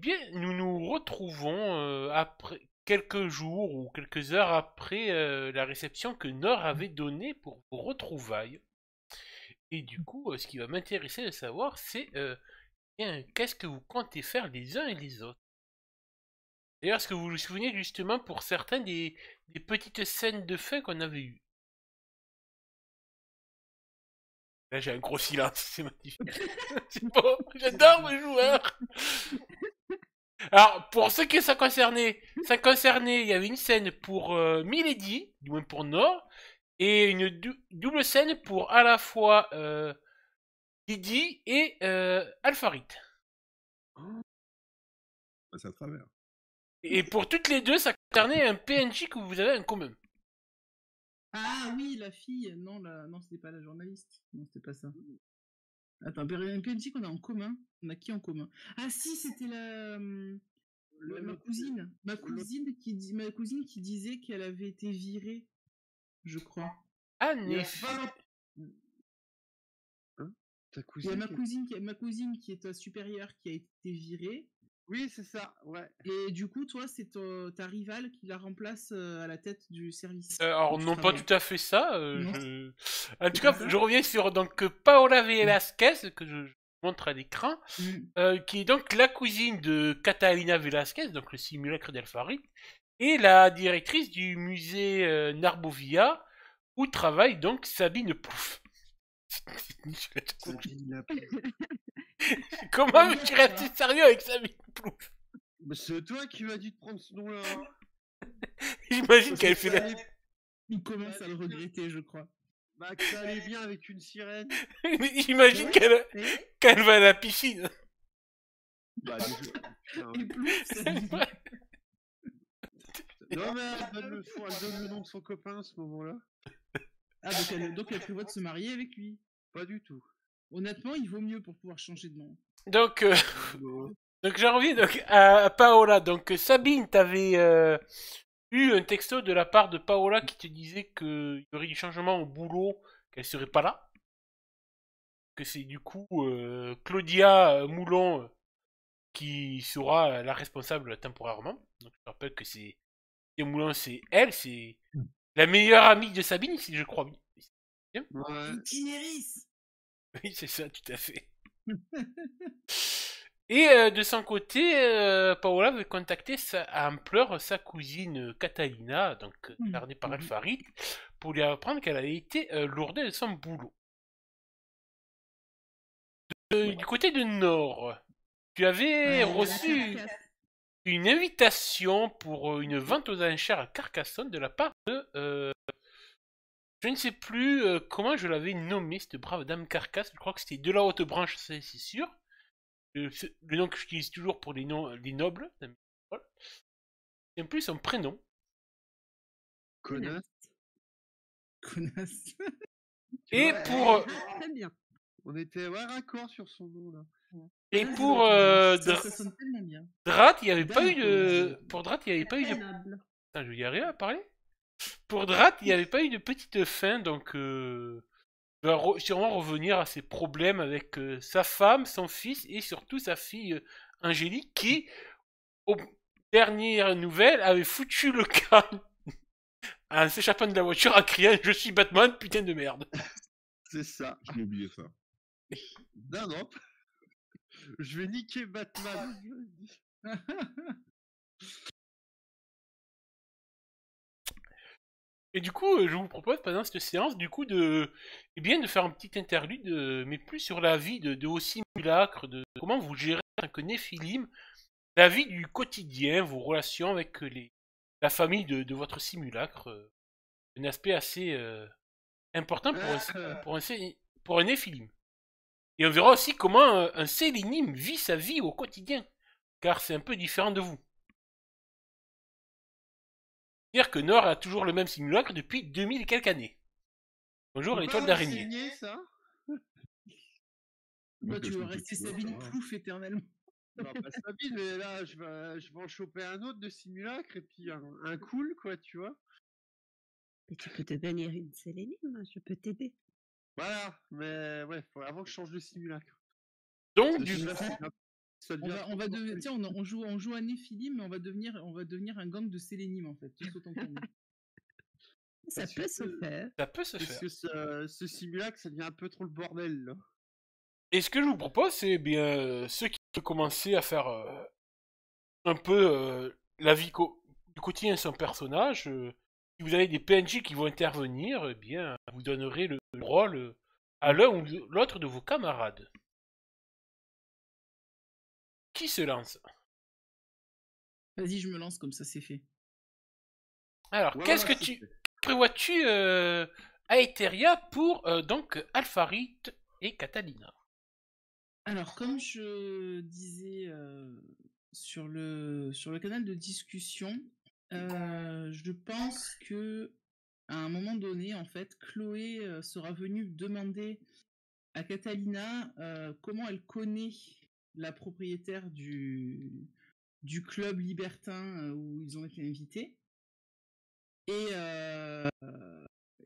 bien, nous nous retrouvons après quelques jours ou quelques heures après la réception que Nord avait donnée pour vos retrouvailles. Et du coup, ce qui va m'intéresser de savoir, c'est bien, qu'est-ce que vous comptez faire les uns et les autres. D'ailleurs, est-ce que vous vous souvenez justement pour certains des petites scènes de fin qu'on avait eues? Là, j'ai un gros silence, c'est magnifique. C'est bon, j'adore mes joueurs. Alors, pour ceux que ça concernait, il y avait une scène pour Milady, du moins pour Nord, et une double scène pour à la fois Didi et Alpharit. C'est à travers. Et pour toutes les deux, ça concernait un PNJ que vous avez en commun. Ah oui, la fille. Non, non, c'était pas la journaliste. Non, c'était pas ça. Attends, un PNJ qu'on a en commun. On a qui en commun? Ah si, c'était ma cousine. Ma cousine qui disait qu'elle avait été virée, je crois. Ah, Il y a Nef. pas longtemps. Hein? Ta Il y a cousine ma cousine qui est supérieure qui a été virée. Oui, c'est ça, ouais. Et du coup, toi, c'est ta rivale qui la remplace à la tête du service. Alors, non, pas tout à fait ça. Non. En tout cas, je reviens sur donc Paola Velasquez, que je montre à l'écran, qui est donc la cousine de Catalina Velasquez, donc le simulacre d'Alpharit, et la directrice du musée Narbovia, où travaille donc Sabine Plouffe. Comment tu restes sérieux avec Sabine Plouffe? Mais c'est toi qui m'as dit de prendre ce nom-là. J'imagine qu'elle fait la... Il commence à le regretter, je crois. Bah, que ça allait bien avec une sirène. J'imagine qu'elle va à la piscine. Bah, Et Plouf, ça dit. Non, mais elle donne le nom de son copain à ce moment-là. Ah, donc elle prévoit de se marier avec lui. Pas du tout. Honnêtement, il vaut mieux pour pouvoir changer de nom. Donc, donc j'en reviens donc, à Paola. Donc, Sabine, t'avais eu un texto de la part de Paola qui te disait qu'il y aurait du changement au boulot, qu'elle serait pas là. Que c'est du coup Claudia Moulon qui sera la responsable temporairement. Donc, je te rappelle que c'est Claudia Moulon, c'est elle, c'est la meilleure amie de Sabine, si je crois bien. Ouais. Itinéris. Oui, c'est ça, tout à fait. Et de son côté, Paola veut contacter en pleurs sa cousine Catalina, donc incarnée par Alpharit, pour lui apprendre qu'elle a été lourdée de son boulot. Du côté de Nord, tu avais reçu une invitation pour une vente aux enchères à Carcassonne de la part de... je ne sais plus comment je l'avais nommé, cette brave dame Carcasse, je crois que c'était de la haute branche, c'est sûr. Le nom que j'utilise toujours pour les nobles. C'est en plus son prénom. Connasse. Connasse. Et vois, pour Très bien. On était raccord sur son nom là. et Connasse pour ça sonne tellement bien. Drat, il n'y avait pas eu Dame, de pour Drat, il n'y avait pas eu de Noble. Putain, je vais y arriver à parler. Pour Drat, il n'y avait pas eu de petite fin, donc il va sûrement revenir à ses problèmes avec sa femme, son fils et surtout sa fille Angélique qui, aux dernières nouvelles, avait foutu le camp en s'échappant de la voiture en criant « Je suis Batman, putain de merde !» C'est ça. Je l'ai oublié ça. Non, non. Je vais niquer Batman. Et du coup, je vous propose pendant cette séance, du coup, eh bien, de faire un petit interlude, mais plus sur la vie de vos simulacres, de comment vous gérez en tant que Néphilim, la vie du quotidien, vos relations avec la famille de votre simulacre, un aspect assez important pour un Néphilim. Et on verra aussi comment un Sélénim vit sa vie au quotidien, car c'est un peu différent de vous. C'est-à-dire que Nord a toujours le même simulacre depuis 2000 et quelques années. Bonjour l'étoile d'araignée. Enseigner ça. Bah, Donc, tu je veux me rester dis, Sabine voilà. Plouf éternellement. Non, pas Sabine, mais là, je vais en choper un autre de simulacre et puis un cool, quoi, tu vois. Mais tu peux devenir une Sélénime, je peux t'aider. Voilà, mais ouais, faut avant que je change de simulacre. Donc, Parce du que coup, là, c'est Ça On devient va, trop on va bordel. tu sais, on joue à Néphilim, mais on va devenir un gang de Sélénim en fait, tous autant qu'on est. Ça Parce peut que- se faire. Ça peut se Parce faire. que ce simulacre, ça devient un peu trop le bordel, là. Et ce que je vous propose, c'est bien ceux qui veulent commencer à faire un peu la vie du quotidien de son personnage. Si vous avez des PNJ qui vont intervenir, eh bien, vous donnerez le rôle à l'un ou l'autre de vos camarades. Qui se lance? Vas-y, je me lance comme ça, c'est fait. Alors, Voilà, qu'est-ce que c'est tu fait. prévois-tu à Etheria pour donc Alpharit et Catalina? Alors, comme je disais sur le canal de discussion, je pense que à un moment donné, en fait, Chloé sera venue demander à Catalina comment elle connaît la propriétaire du club libertin où ils ont été invités. Et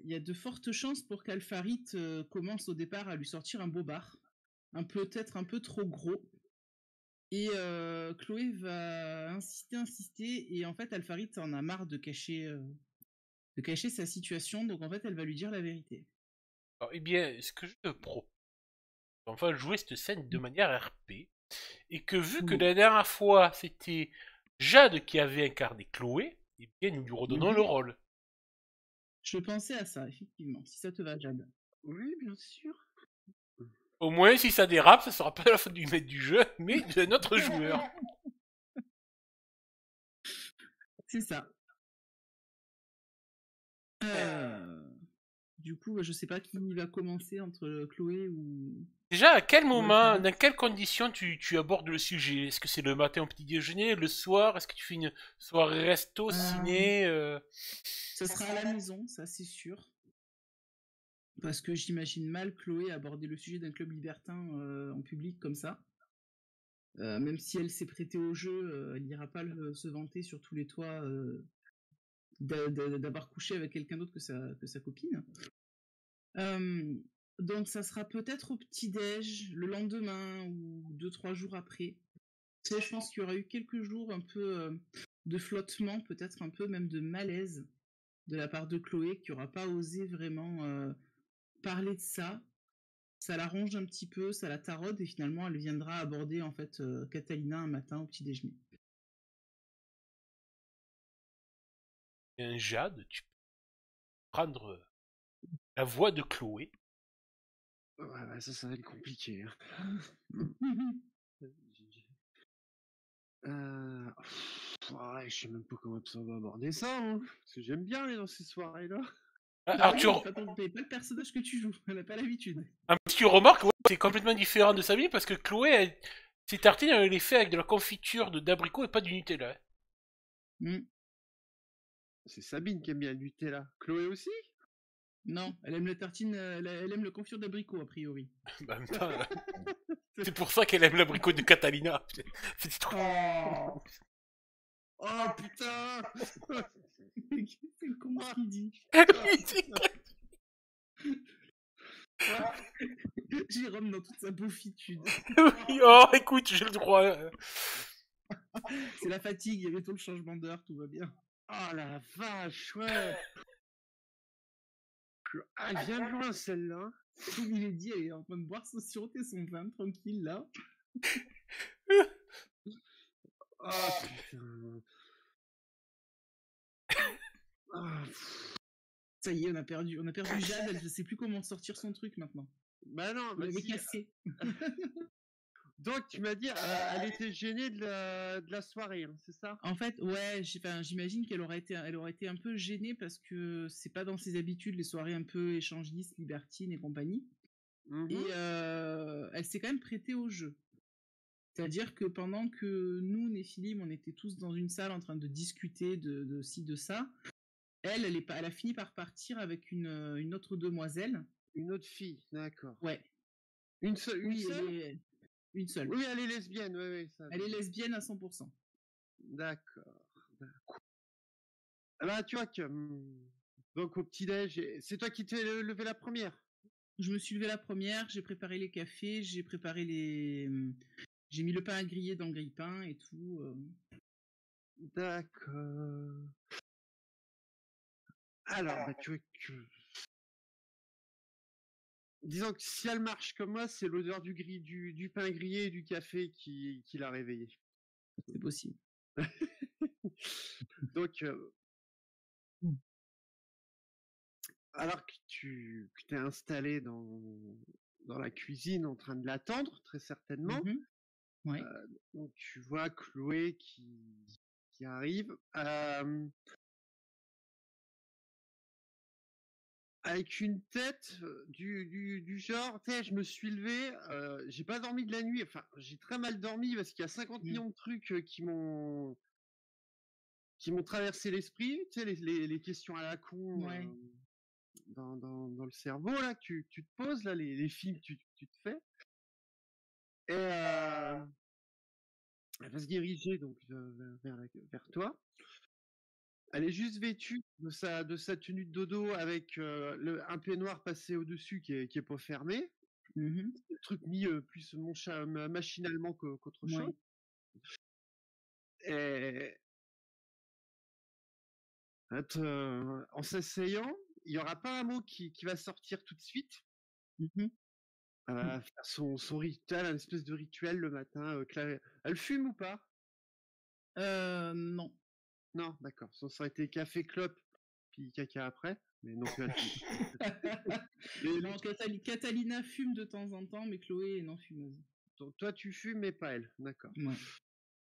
il y a de fortes chances pour qu'Alpharit commence au départ à lui sortir un bobard, peut-être un peu trop gros. Et Chloé va insister, et en fait Alpharit en a marre de cacher sa situation, donc en fait elle va lui dire la vérité. Alors, eh bien, ce que je te propose, on va jouer cette scène de manière RP, et que vu que Oui. la dernière fois c'était Jade qui avait incarné Chloé, eh bien nous lui redonnons le rôle. Je pensais à ça, effectivement, si ça te va, Jade. Oui, bien sûr. Au moins, si ça dérape, ça sera pas la faute du maître du jeu, mais de notre joueur. C'est ça. Du coup, je sais pas qui va commencer entre Chloé ou. Déjà, à quel ou moment, Alpharit. dans quelles conditions tu abordes le sujet? Est-ce que c'est le matin au petit déjeuner, le soir? Est-ce que tu fais une soirée resto, ciné Ça sera à la maison, ça c'est sûr. Parce que j'imagine mal Chloé aborder le sujet d'un club libertin en public comme ça. Même si elle s'est prêtée au jeu, elle n'ira pas se vanter sur tous les toits d'avoir couché avec quelqu'un d'autre que sa copine. Donc ça sera peut-être au petit-déj, le lendemain ou 2-3 jours après. Tu sais, je pense qu'il y aura eu quelques jours un peu de flottement, peut-être un peu même de malaise de la part de Chloé, qui n'aura pas osé vraiment parler de ça. Ça la ronge un petit peu, ça la taraude, et finalement elle viendra aborder en fait Catalina un matin au petit déjeuner. un Jade, tu peux prendre la voix de Chloé. Ouais, bah, ça va être compliqué. Ouais, je sais même pas comment ça va aborder ça, hein, parce que j'aime bien aller dans ces soirées-là. Alors, C'est pas le personnage que tu joues, elle n'a pas l'habitude. un petit remarque, ouais, c'est complètement différent de Sabine parce que Chloé, ses tartines, elle les fait avec de la confiture d'abricot et pas du Nutella. C'est Sabine qui aime bien le Nutella. Chloé aussi? Non, elle aime la tartine, elle aime le confure d'abricot a priori. Bah, en même temps, c'est pour ça qu'elle aime l'abricot de Catalina. C'est trop. Oh, Oh putain! c'est con ce qu'il dit. Jérôme dans toute sa beaufitude. Oui, oh, écoute, j'ai le droit. C'est la fatigue, il y a bientôt le changement d'heure, tout va bien. Oh la vache, ouais! Ah, elle vient de loin celle-là. Comme il est dit, elle est en train de boire siroter son vin tranquille là. Oh putain. Ah, Ça y est, on a perdu Jade, elle ne sait plus comment sortir son truc maintenant. bah non, On l'avait vas-y. cassé. Donc tu m'as dit, elle était gênée de la soirée, hein, c'est ça? En fait, ouais, j'imagine qu'elle aurait été un peu gênée parce que c'est pas dans ses habitudes les soirées un peu échangistes, libertines et compagnie. Et elle s'est quand même prêtée au jeu. C'est-à-dire que pendant que nous, Néphilim, on était tous dans une salle en train de discuter de ci, de ça, elle a fini par partir avec une autre demoiselle. Une autre fille, d'accord. Ouais. Une seule? Oui, une seule. Oui, elle est lesbienne, oui, ça. Elle est lesbienne à 100%. D'accord. Bah, tu vois que. Donc, au petit-déj, c'est toi qui t'es levé la première? Je me suis levée la première, j'ai préparé les cafés, j'ai préparé J'ai mis le pain à griller dans le grille-pain et tout. D'accord. Alors, bah, disons que si elle marche comme moi, c'est l'odeur du pain grillé et du café qui l'a réveillée. C'est possible. Donc, Mm. alors que tu t'es installé dans la cuisine en train de l'attendre, très certainement, Mhm. Ouais. donc tu vois Chloé qui arrive. Avec une tête du genre, tu sais, je me suis levé, j'ai pas dormi de la nuit, enfin, j'ai très mal dormi parce qu'il y a 50 Mm. millions de trucs qui m'ont traversé l'esprit, tu sais, les questions à la con Ouais. dans le cerveau, là, que tu te poses, là, les films que tu te fais. Et elle va se diriger donc vers toi. Elle est juste vêtue de sa tenue de dodo avec un peignoir passé au-dessus qui est pas fermé. Mhm. Le truc mis plus machinalement qu'autre chose. Ouais. Et en s'asseyant, il n'y aura pas un mot qui va sortir tout de suite. Mhm. Elle va faire son rituel, un espèce de rituel le matin. Elle fume ou pas? Non. Non, d'accord. Ça aurait été café, clope, puis caca après. Mais non, plus Non, Catalina fume de temps en temps, mais Chloé est non fumeuse. toi, tu fumes, mais pas elle. D'accord. Ouais.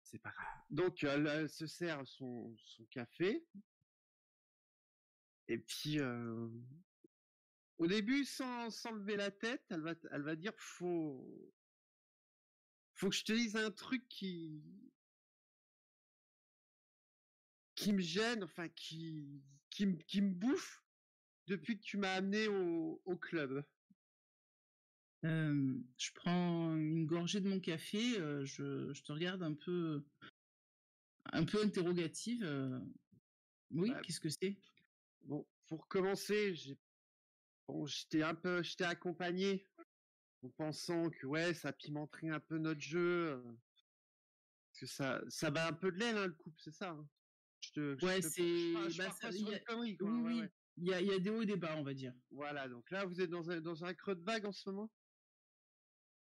C'est pas grave. Donc, elle se sert son café. Et puis, au début, sans lever la tête, elle va dire, faut que je te dise un truc qui me gêne, enfin, qui me bouffe depuis que tu m'as amené au club. Je prends une gorgée de mon café, je te regarde un peu interrogative. Oui, Bah, qu'est-ce que c'est? bon, pour commencer, je t'ai accompagné en pensant que, ouais, ça pimenterait un peu notre jeu. Parce que ça bat un peu de l'aile, hein, le couple, c'est ça, hein. Ouais, Je bah, pars pas sur une connerie, quoi, oui, hein, ouais, oui, ouais. il y a des hauts et des bas, on va dire. Voilà, donc là, vous êtes dans un creux de vague en ce moment?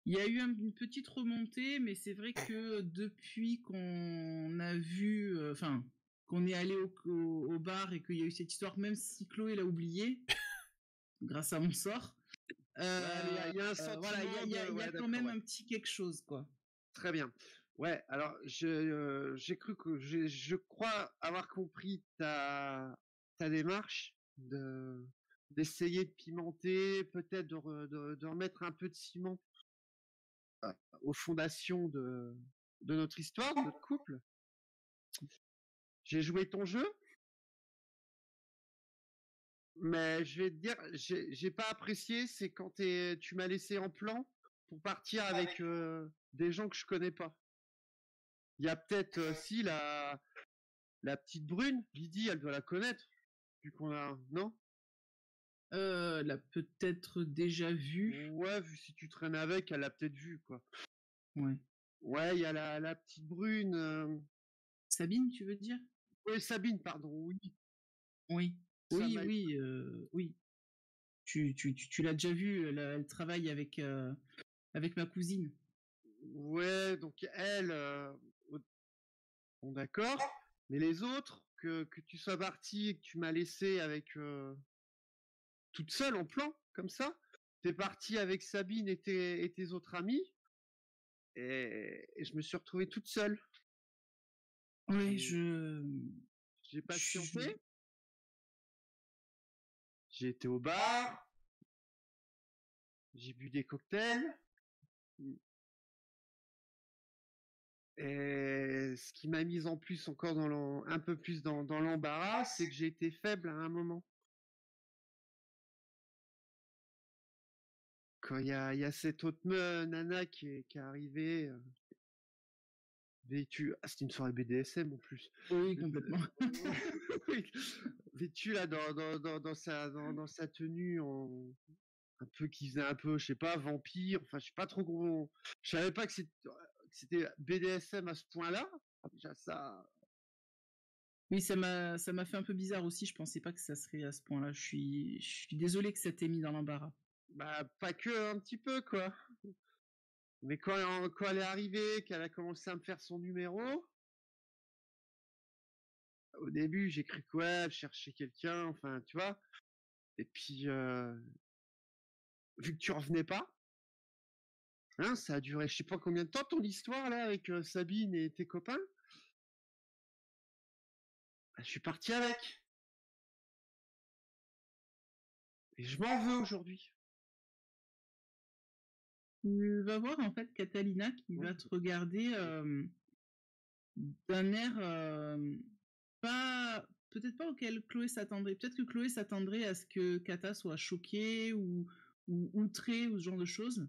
Il y a eu une petite remontée, mais c'est vrai que depuis qu'on a vu, enfin, qu'on est allé au bar et qu'il y a eu cette histoire, même si Chloé l'a oublié, grâce à mon sort, Ouais, il y a un sentiment voilà, il y a ouais, quand d'accord, même ouais. un petit quelque chose, quoi. Très bien. Ouais, alors j'ai cru que je crois avoir compris ta démarche d'essayer de pimenter, peut-être de remettre un peu de ciment aux fondations de notre histoire, de notre couple. J'ai joué ton jeu, mais je vais te dire, j'ai pas apprécié, c'est quand tu m'as laissé en plan pour partir avec des gens que je connais pas. Il y a peut-être si la petite brune, Lydie, elle doit la connaître, vu qu'on a, non? L'a peut-être déjà vu. Ouais, vu si tu traînes avec, elle l'a peut-être vu, quoi. Ouais. Ouais, il y a la petite brune. Sabine, tu veux dire? Oui, Sabine, pardon, oui. Oui. Ça Oui, m'a- oui, oui. Tu l'as déjà vue, elle travaille avec ma cousine. Ouais, donc elle, bon, d'accord. Mais les autres, que tu sois parti et que tu m'as laissé avec toute seule en plan, comme ça, t'es parti avec Sabine et tes autres amis, et je me suis retrouvé toute seule. Oui, J'ai je- patienté, j'ai été au bar, j'ai bu des cocktails, et ce qui m'a mis en plus encore un peu plus dans l'embarras, c'est que j'ai été faible à un moment. Quand il y a cette autre nana qui est arrivée, vêtue, ah, c'était une soirée BDSM en plus. Oui, complètement. Oui, vêtue là dans sa tenue un peu qui faisait un peu, je sais pas, vampire, enfin je sais pas trop gros. Je savais pas que c'était BDSM à ce point-là. Déjà ça. Oui, ça m'a fait un peu bizarre aussi. Je pensais pas que ça serait à ce point-là. Je suis désolé que ça t'ait mis dans l'embarras. Bah, pas que un petit peu, quoi. Mais quand elle est arrivée, qu'elle a commencé à me faire son numéro, au début, j'ai cru que ouais, elle cherchait quelqu'un, enfin, tu vois. Et puis, vu que tu revenais pas, hein, ça a duré je sais pas combien de temps ton histoire là avec Sabine et tes copains. Bah, je suis parti avec. Et je m'en veux aujourd'hui. Tu vas voir en fait Catalina qui va te regarder d'un air pas peut-être pas auquel Chloé s'attendrait. Peut-être que Chloé s'attendrait à ce que Kata soit choquée ou outrée ou ce genre de choses.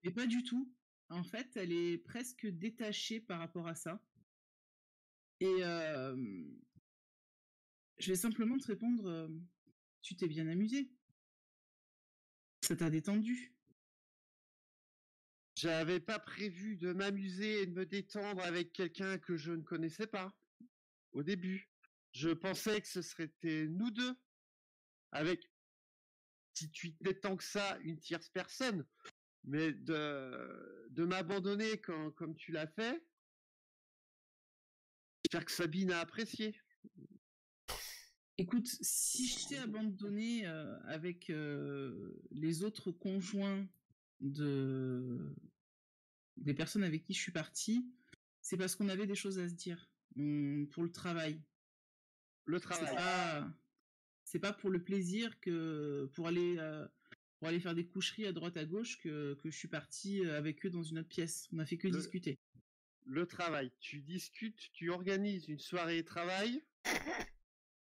Mais pas du tout. En fait, elle est presque détachée par rapport à ça. Et je vais simplement te répondre, tu t'es bien amusé. Ça t'a détendu. J'avais pas prévu de m'amuser et de me détendre avec quelqu'un que je ne connaissais pas au début. Je pensais que ce serait nous deux, avec, si tu tenais tant que ça, une tierce personne. Mais de m'abandonner comme tu l'as fait, j'espère que Sabine a apprécié. Écoute, si je t'ai abandonné avec les autres conjoints des personnes avec qui je suis partie, c'est parce qu'on avait des choses à se dire pour le travail. Le travail. C'est pas pour le plaisir que pour aller faire des coucheries à droite à gauche que je suis partie avec eux dans une autre pièce. On a fait que discuter. Le travail. Tu discutes, tu organises une soirée travail.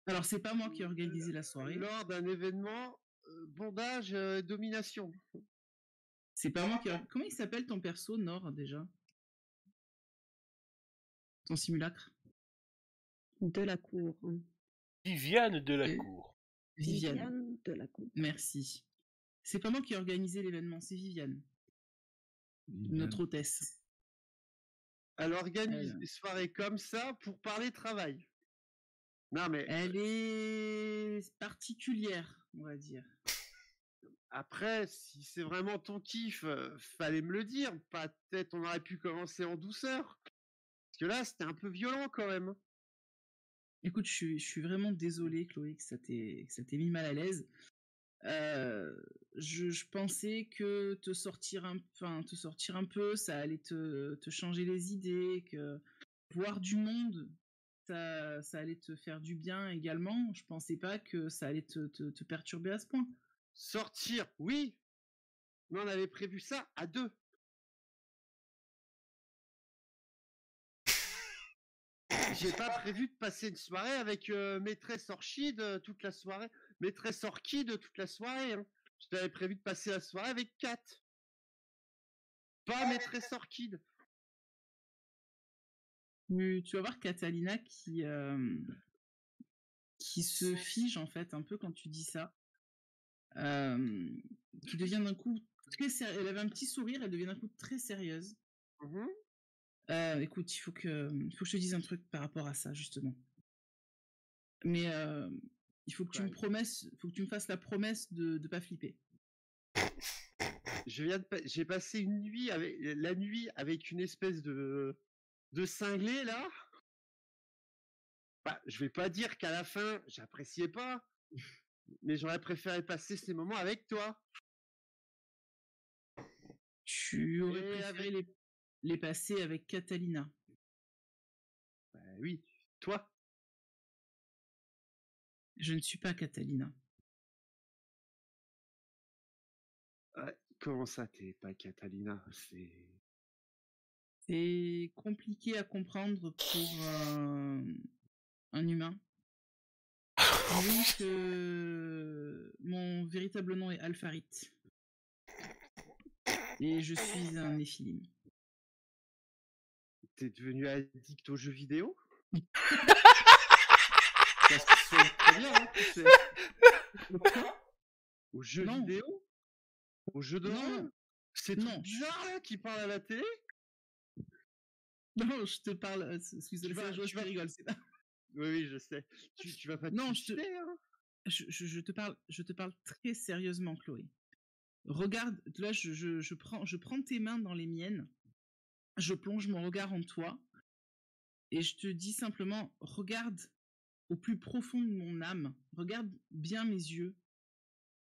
Alors c'est pas moi qui ai organisé la soirée. Lors d'un événement bondage domination. C'est pas moi qui ai... Comment il s'appelle ton perso Nord déjà? Ton simulacre? De la cour. Viviane de la cour. Viviane de la cour. Merci. C'est pas moi qui ai organisé l'événement, c'est Viviane. Notre hôtesse. Elle organise des soirées comme ça pour parler travail. Non mais... Elle est particulière, on va dire. Après, si c'est vraiment ton kiff, fallait me le dire. Peut-être on aurait pu commencer en douceur. Parce que là, c'était un peu violent quand même. Écoute, je suis vraiment désolé, Chloé, que ça t'ait mis mal à l'aise. Je pensais que te sortir un peu, ça allait te changer les idées, que voir du monde, ça allait te faire du bien également. Je pensais pas que ça allait te perturber à ce point. Sortir, oui. Mais on avait prévu ça à 2. J'ai pas prévu de passer une soirée avec maîtresse Orchide toute la soirée, maîtresse Orchide toute la soirée. Hein. Je t'avais prévu de passer la soirée avec Kat. Pas maîtresse Orchide. Tu vas voir Catalina qui se fige en fait un peu quand tu dis ça. Qui devient d'un coup très sérieuse. Elle avait un petit sourire, elle devient d'un coup très sérieuse. Écoute, il faut que je te dise un truc par rapport à ça, justement. Mais il faut que tu me fasses la promesse de pas flipper. J'ai passé la nuit avec une espèce de cinglé, là. Bah, je vais pas dire qu'à la fin, j'appréciais pas, mais j'aurais préféré passer ces moments avec toi. Tu aurais préféré les passer avec Catalina. Bah oui, toi. Je ne suis pas Catalina. Comment ça, t'es pas Catalina? C'est compliqué à comprendre pour un humain. Disons que mon véritable nom est Alpharit. Et je suis un néphilim. T'es devenu addict aux jeux vidéo? Parce que c'est très bien, hein, aux jeux vidéo? Aux jeux de rôle? C'est trop bizarre là qui parle à la télé? Non, je te parle. Excuse-moi, vas- c'est la joie, tu je vas- rigole. C'est pas... Oui, oui, je sais. Tu vas pas te Non, suicider, hein? je te parle très sérieusement, Chloé. Regarde, là, je prends tes mains dans les miennes, je plonge mon regard en toi, et je te dis simplement, regarde au plus profond de mon âme, regarde bien mes yeux,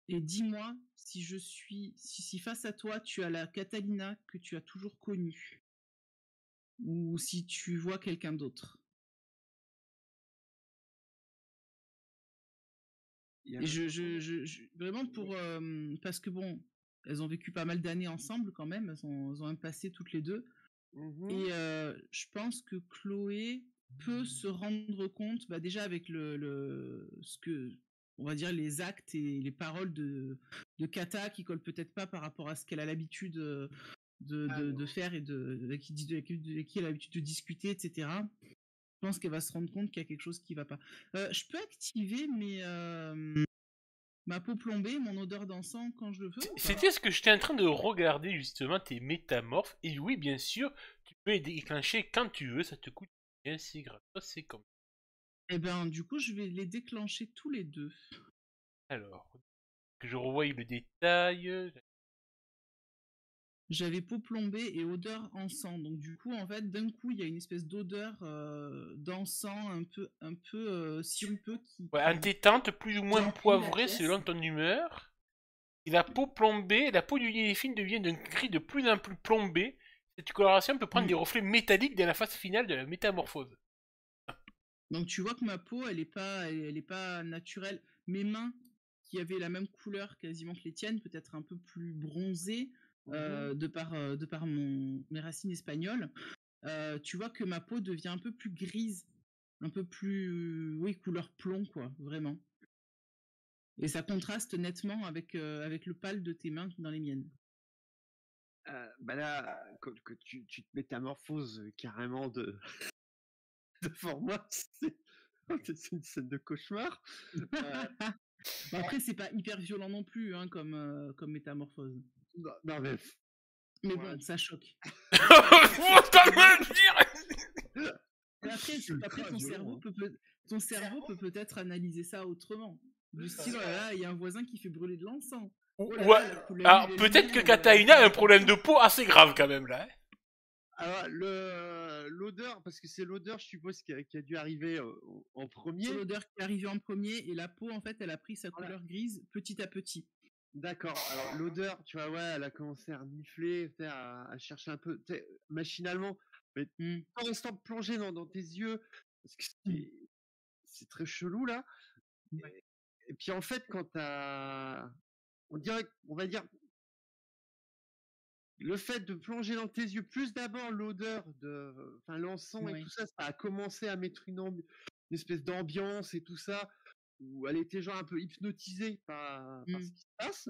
et dis-moi si face à toi, tu as la Catalina que tu as toujours connue, ou si tu vois quelqu'un d'autre. Il y a Et un- vraiment parce que bon, elles ont vécu pas mal d'années ensemble quand même, elles ont un passé toutes les deux. Mhm. Et je pense que Chloé peut se rendre compte, bah déjà avec ce que, on va dire, les actes et les paroles de Kata qui collent peut-être pas par rapport à ce qu'elle a l'habitude de faire et avec qui elle a l'habitude de discuter, etc. Je pense qu'elle va se rendre compte qu'il y a quelque chose qui va pas. Je peux activer ma peau plombée, mon odeur d'encens quand je le veux ou pas? C'était ce que j'étais en train de regarder justement, tes métamorphes. Et oui, bien sûr, tu peux les déclencher quand tu veux, ça te coûte rien, c'est gratos, c'est comme. Eh ben, du coup, je vais les déclencher tous les deux. Alors, que je revoie le détail. J'avais peau plombée et odeur encens. Donc du coup, en fait, d'un coup, il y a une espèce d'odeur d'encens un peu sirupeux Ouais, en détente, plus ou moins remplit la poivré pièce. selon ton humeur. Et la peau plombée, la peau du Yellowfin devient d'un gris de plus en plus plombé. Cette coloration peut prendre Mm. des reflets métalliques dans la phase finale de la métamorphose. Donc tu vois que ma peau, elle est pas naturelle. Mes mains, qui avaient la même couleur quasiment que les tiennes, peut-être un peu plus bronzées de par mes racines espagnoles. Tu vois que ma peau devient un peu plus grise, un peu plus, oui, couleur plomb, quoi, vraiment. Et ça contraste nettement avec le pâle de tes mains dans les miennes. Bah là, que tu te métamorphoses carrément devant moi, c'est une scène de cauchemar. Bon, après, c'est pas hyper violent non plus, hein, comme métamorphose. Non, mais Mais ouais, bon, ça choque. Faut quand même dire. Et après, ultra ton violent, cerveau peut peut-être analyser ça autrement. Du style, oh là là, il y a un voisin qui fait brûler de l'encens. Oh là Ouais. là, Alors, peut-être que lumière, Kataina a un problème de peau assez grave quand même là. Hein. alors l'odeur, parce que c'est l'odeur, je suppose, qui a dû arriver en C'est premier. l'odeur qui est arrivée en premier et la peau, en fait, elle a pris sa Voilà. couleur grise petit à petit. D'accord. Alors l'odeur, tu vois, ouais, elle a commencé à renifler, à chercher un peu, machinalement, mais Mm. en restant plongé dans tes yeux, parce que Mm. c'est très chelou là. Ouais. Et puis en fait, on va dire, le fait de plonger dans tes yeux, plus d'abord l'odeur enfin l'encens et Ouais. tout ça, ça a commencé à mettre une espèce d'ambiance et tout ça, où elle était genre un peu hypnotisée par ce Mm. qui se passe.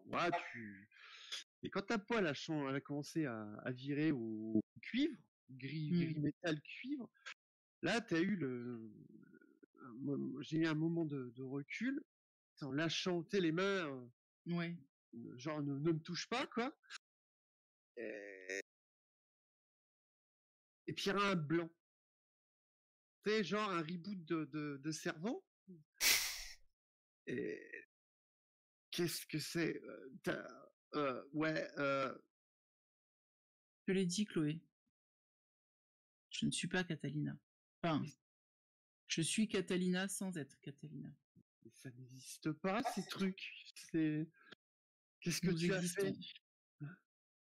Ouais, et quand ta poêle elle a commencé à virer au cuivre, gris Mm. métal cuivre, là, t'as eu j'ai eu un moment de recul, en lâchant, tu sais, les mains, Ouais. genre ne me touche pas, quoi. Et, et puis il y a un blanc, tu sais, genre un reboot de cerveau. Et qu'est-ce que c'est? Ouais, Je l'ai dit, Chloé. Je ne suis pas Catalina. Enfin, je suis Catalina sans être Catalina. ça n'existe pas, ces trucs. C'est Qu'est-ce que Nous tu as existons. fait?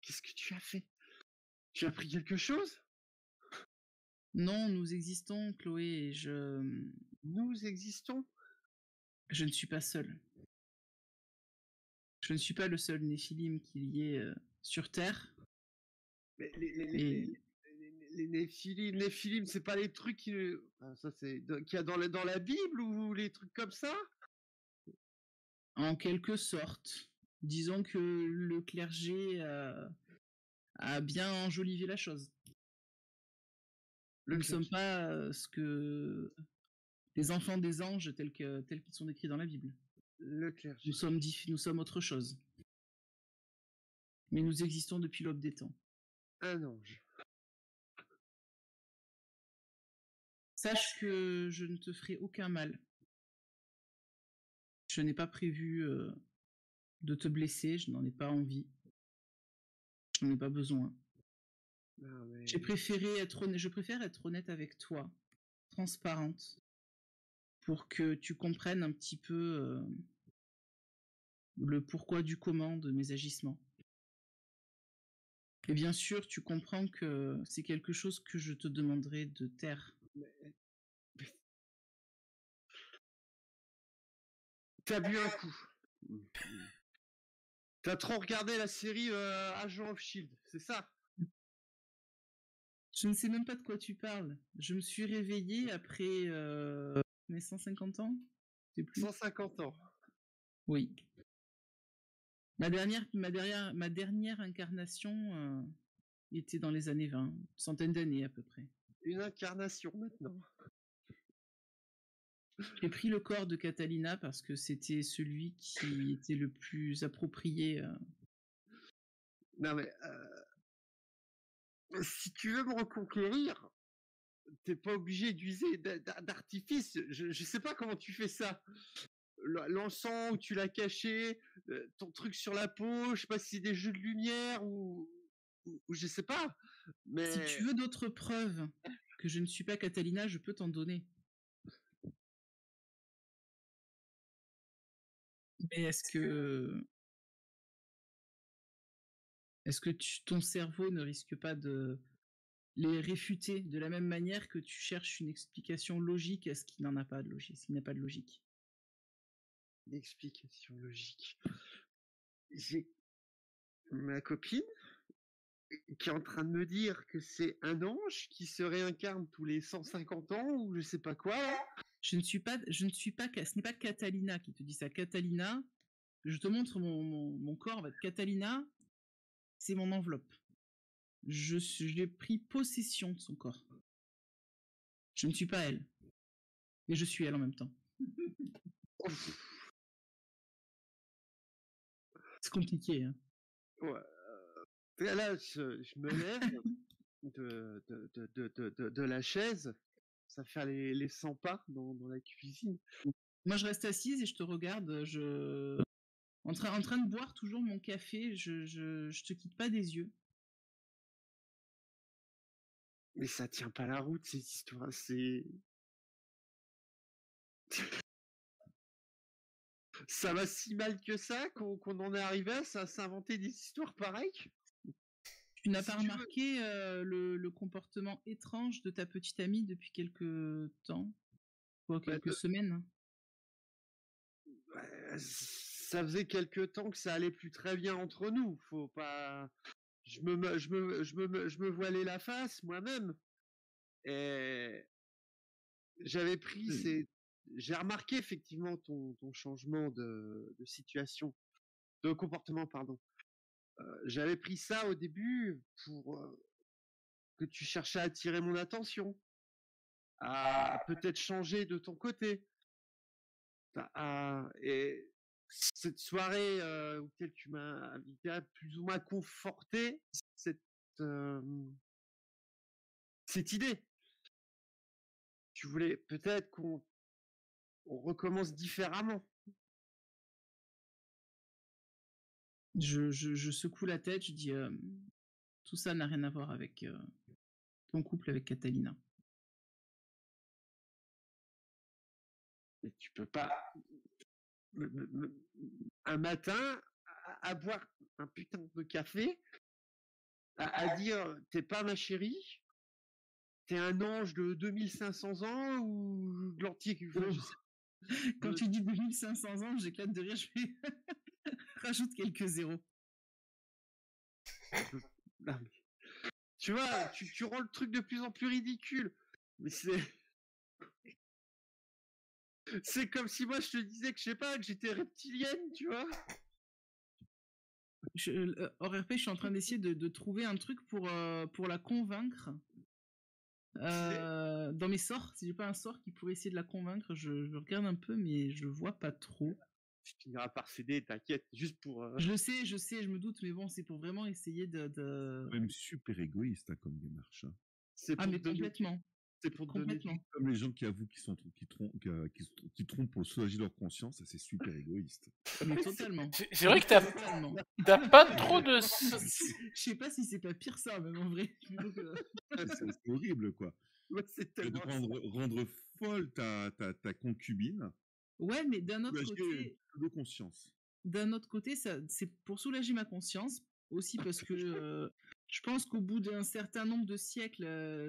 Qu'est-ce que tu as fait? Tu as pris quelque chose? Non, nous existons, Chloé, et Nous existons? je ne suis pas seul. Je ne suis pas le seul Néphilim qu'il y ait sur Terre. Mais Et les Néphilim, c'est pas les trucs ça c'est qu'il y a dans la Bible ou les trucs comme ça? en quelque sorte, disons que le clergé a bien enjolivé la chose. Nous ne sommes pas ce que les enfants des anges tels qu'ils sont décrits dans la Bible. Le clergé. Nous sommes autre chose. Mais nous existons depuis l'aube des temps. Un ange. Sache que je ne te ferai aucun mal. Je n'ai pas prévu de te blesser, je n'en ai pas envie. Je n'en ai pas besoin. Ah, mais... Je préfère être honnête avec toi, transparente, pour que tu comprennes un petit peu le pourquoi du comment de mes agissements. Et bien sûr, tu comprends que c'est quelque chose que je te demanderai de taire. T'as bu un coup. T'as trop regardé la série Agent of Shield, c'est ça? Je ne sais même pas de quoi tu parles. Je me suis réveillée après mes 150 ans. C'est plus. 150 ans. Oui. Ma dernière incarnation était dans les années 20, une centaine d'années à peu près. Une incarnation maintenant. J'ai pris le corps de Catalina parce que c'était celui qui était le plus approprié. Non mais si tu veux me reconquérir, t'es pas obligé d'user d'artifice. Je sais pas comment tu fais ça. L'encens où tu l'as caché, ton truc sur la peau, je sais pas si c'est des jeux de lumière ou je sais pas. Mais Si tu veux d'autres preuves que je ne suis pas Catalina, je peux t'en donner. Mais est-ce que ton cerveau ne risque pas de les réfuter de la même manière que tu cherches une explication logique à ce qui n'a pas de logique? Une explication logique. J'ai ma copine qui est en train de me dire que c'est un ange qui se réincarne tous les 150 ans ou je sais pas quoi. Ce n'est pas Catalina qui te dit ça. Catalina, je te montre mon corps, Catalina, c'est mon enveloppe. J'ai pris possession de son corps. Je ne suis pas elle. Mais je suis elle en même temps. C'est compliqué, hein. Ouais. Là, je me lève de la chaise. Ça fait les 100 pas dans la cuisine. Moi, je reste assise et je te regarde. En train de boire toujours mon café. Je te quitte pas des yeux. Mais ça tient pas la route, ces histoires. C'est... Ça va si mal que ça qu'on en est arrivé à s'inventer des histoires pareilles. Tu n'as pas remarqué le comportement étrange de ta petite amie depuis quelques temps, quelques semaines? Ça faisait quelques temps que ça allait plus très bien entre nous. Faut pas. Je me voilais la face moi-même. Et j'avais pris j'ai remarqué effectivement ton changement de situation, de comportement, pardon. J'avais pris ça au début pour que tu cherchais à attirer mon attention, à peut-être changer de ton côté. Et cette soirée auquel tu m'as invité à plus ou moins conforter cette idée. Tu voulais peut-être qu'on recommence différemment. Je secoue la tête, je dis tout ça n'a rien à voir avec ton couple avec Catalina. Mais tu peux pas un matin à boire un putain de café, à dire t'es pas ma chérie, t'es un ange de 2500 ans ou de l'antique. Quand tu dis 2500 ans, j'éclate de rire, je fais rajoute quelques zéros. Non, mais... Tu vois, tu rends le truc de plus en plus ridicule. Mais c'est comme si moi je te disais que je sais pas, que j'étais reptilienne, tu vois. Hors RP, je suis en train d'essayer de trouver un truc pour la convaincre. Dans mes sorts, si j'ai pas un sort qui pourrait essayer de la convaincre, je regarde un peu, mais je vois pas trop. Tu finiras par céder, t'inquiète, juste pour... Je sais, je me doute, mais bon, c'est pour vraiment essayer de... Même super égoïste hein, comme démarche. Hein. Mais complètement. C'est pour te donner Complètement. Comme les gens qui avouent qui trompent pour soulager leur conscience, ça c'est super égoïste. Mais totalement. C'est vrai que Totalement. t'as pas trop de... Je sais pas si c'est pas pire ça, même en vrai. Donc, C'est horrible, quoi. Ouais, c'est De tellement ça. rendre folle ta concubine, Ouais, mais d'un autre soulager côté, de conscience. c'est pour soulager ma conscience, aussi parce que je pense qu'au bout d'un certain nombre de siècles,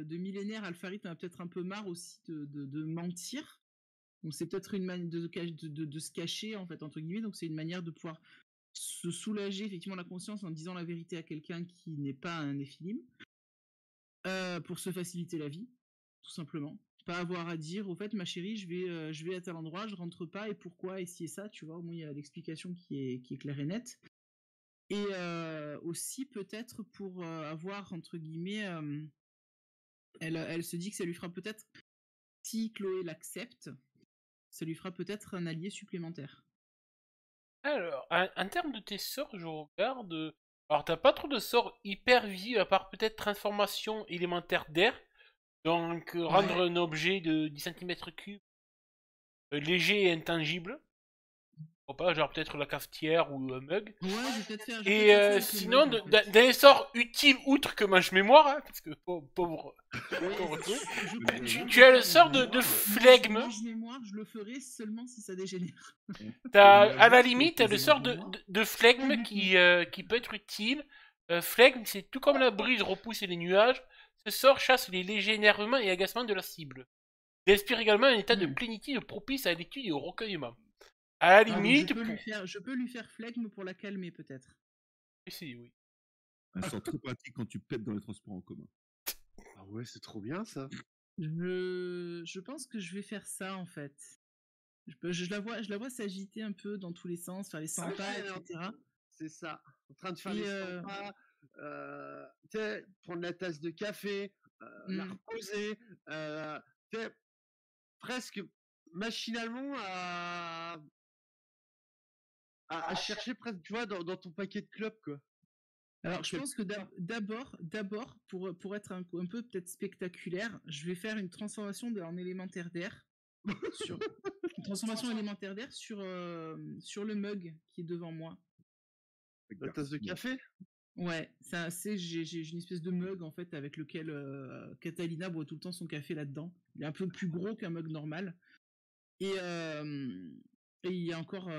de millénaires, Alpharit en a peut-être un peu marre aussi de mentir. Donc c'est peut-être une manière de se cacher, en fait, entre guillemets. Donc c'est une manière de pouvoir se soulager effectivement la conscience en disant la vérité à quelqu'un qui n'est pas un néphilim, pour se faciliter la vie, tout simplement. Pas avoir à dire, au fait, ma chérie, je vais à tel endroit, je rentre pas, et pourquoi, et si et ça, tu vois, au moins il y a l'explication qui est claire et nette. Et aussi peut-être pour avoir, entre guillemets, elle se dit que ça lui fera peut-être, si Chloé l'accepte, ça lui fera peut-être un allié supplémentaire. Alors, en termes de tes sorts, je regarde... Alors, t'as pas trop de sorts hyper vifs, à part peut-être transformation élémentaire d'air. Donc, rendre Ouais. un objet de 10 cm3 léger et intangible. Pourquoi pas, genre peut-être la cafetière ou un mug. Ouais, je vais peut-être faire Et ça avec le sinon, mug, en fait. dans les sorts utiles, outre que mange-mémoire, hein, parce que pauvre Oui, Chloé, je tu as le confirme, sort de mange-mémoire. flegme. Mange-mémoire, je le ferai seulement si ça dégénère. À la limite, t'as le sort Mange-mémoire. de flegme qui peut être utile. Flegme, c'est tout comme la brise repousse les nuages. Ce sort chasse les légers énervements et agacements de la cible. Il inspire également un état de plénitude propice à l'étude et au recueillement. À la Ah, donc limite, je peux lui faire flegme pour la calmer, peut-être. Si, oui. Un sort très pratique quand tu pètes dans les transports en commun. Ah ouais, c'est trop bien ça. Je pense que je vais faire ça, en fait. Je la vois s'agiter un peu dans tous les sens, faire les 100 pas, Ouais, etc. c'est ça. En train de faire Et les 100 pas, tu sais, prendre la tasse de café, la reposer, tu sais, presque machinalement à chercher presque, tu vois, dans ton paquet de clopes, quoi. alors, je pense que d'abord, pour être un peu peut-être spectaculaire, je vais faire une transformation en élémentaire d'air sur une transformation élémentaire d'air sur le mug qui est devant moi. La tasse de café? Ouais, j'ai une espèce de mug en fait avec lequel Catalina boit tout le temps son café là-dedans. Il est un peu plus gros qu'un mug normal et, il est encore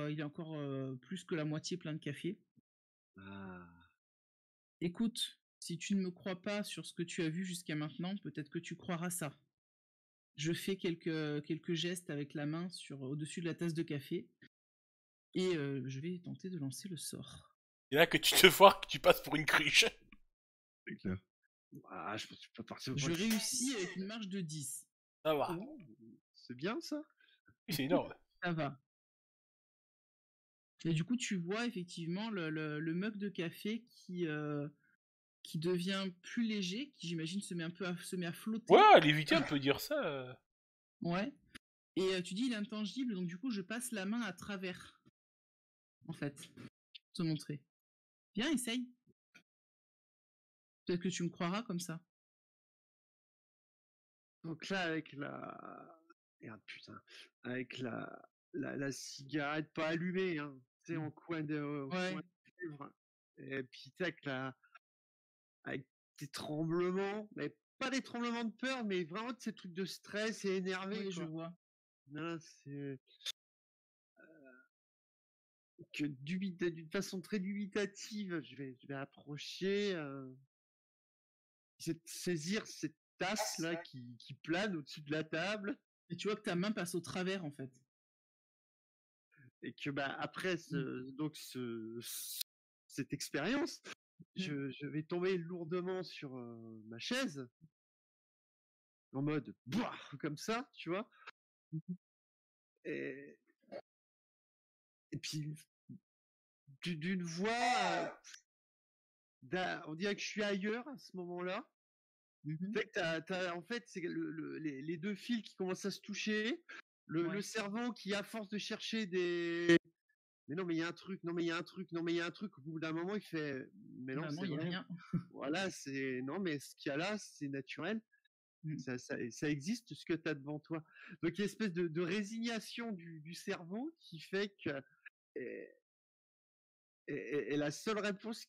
plus que la moitié plein de café. Ah. Écoute, si tu ne me crois pas sur ce que tu as vu jusqu'à maintenant, peut-être que tu croiras ça. Je fais quelques gestes avec la main au-dessus de la tasse de café et je vais tenter de lancer le sort. C'est là que tu te vois que tu passes pour une cruche. C'est clair. Ah, je pense que tu peux partir au Je point de- réussis avec une marge de 10. Ça va. Oh, c'est bien ça. Oui, c'est énorme. Ça va. Et du coup, tu vois effectivement le mug de café qui devient plus léger, qui j'imagine se met à flotter. Ouais, l'éviter, on peut dire ça. Ouais. Et tu dis il est intangible, donc du coup je passe la main à travers. En fait. Pour te montrer. Viens, essaye. Peut-être que tu me croiras comme ça. Donc là, avec la... Merde, putain. Avec la cigarette pas allumée, hein. Tu sais, en coin de... Ouais. coin de livre. Et puis, tu sais, avec des tremblements, mais pas des tremblements de peur, mais vraiment de ces trucs de stress et énervé, Oui, je quoi. vois. Non, c'est... d'une façon très dubitative, je vais approcher, saisir cette tasse là qui plane au-dessus de la table Et tu vois que ta main passe au travers en fait. et que bah après cette expérience, je vais tomber lourdement sur ma chaise en mode Bouah comme ça, tu vois. Et, et puis d'une voix, on dirait que je suis ailleurs à ce moment-là. Fait que en fait, c'est les deux fils qui commencent à se toucher, le cerveau qui, à force de chercher des... Mais non, mais il y a un truc, non, mais il y a un truc, non, mais il y a un truc, au bout d'un moment, il fait... Mais non, Bah non, c'est il n'y a vrai. rien. Voilà, c'est... Non, mais ce qu'il y a là, c'est naturel. Ça existe ce que tu as devant toi. Donc il y a une espèce de résignation du cerveau qui fait que et la seule réponse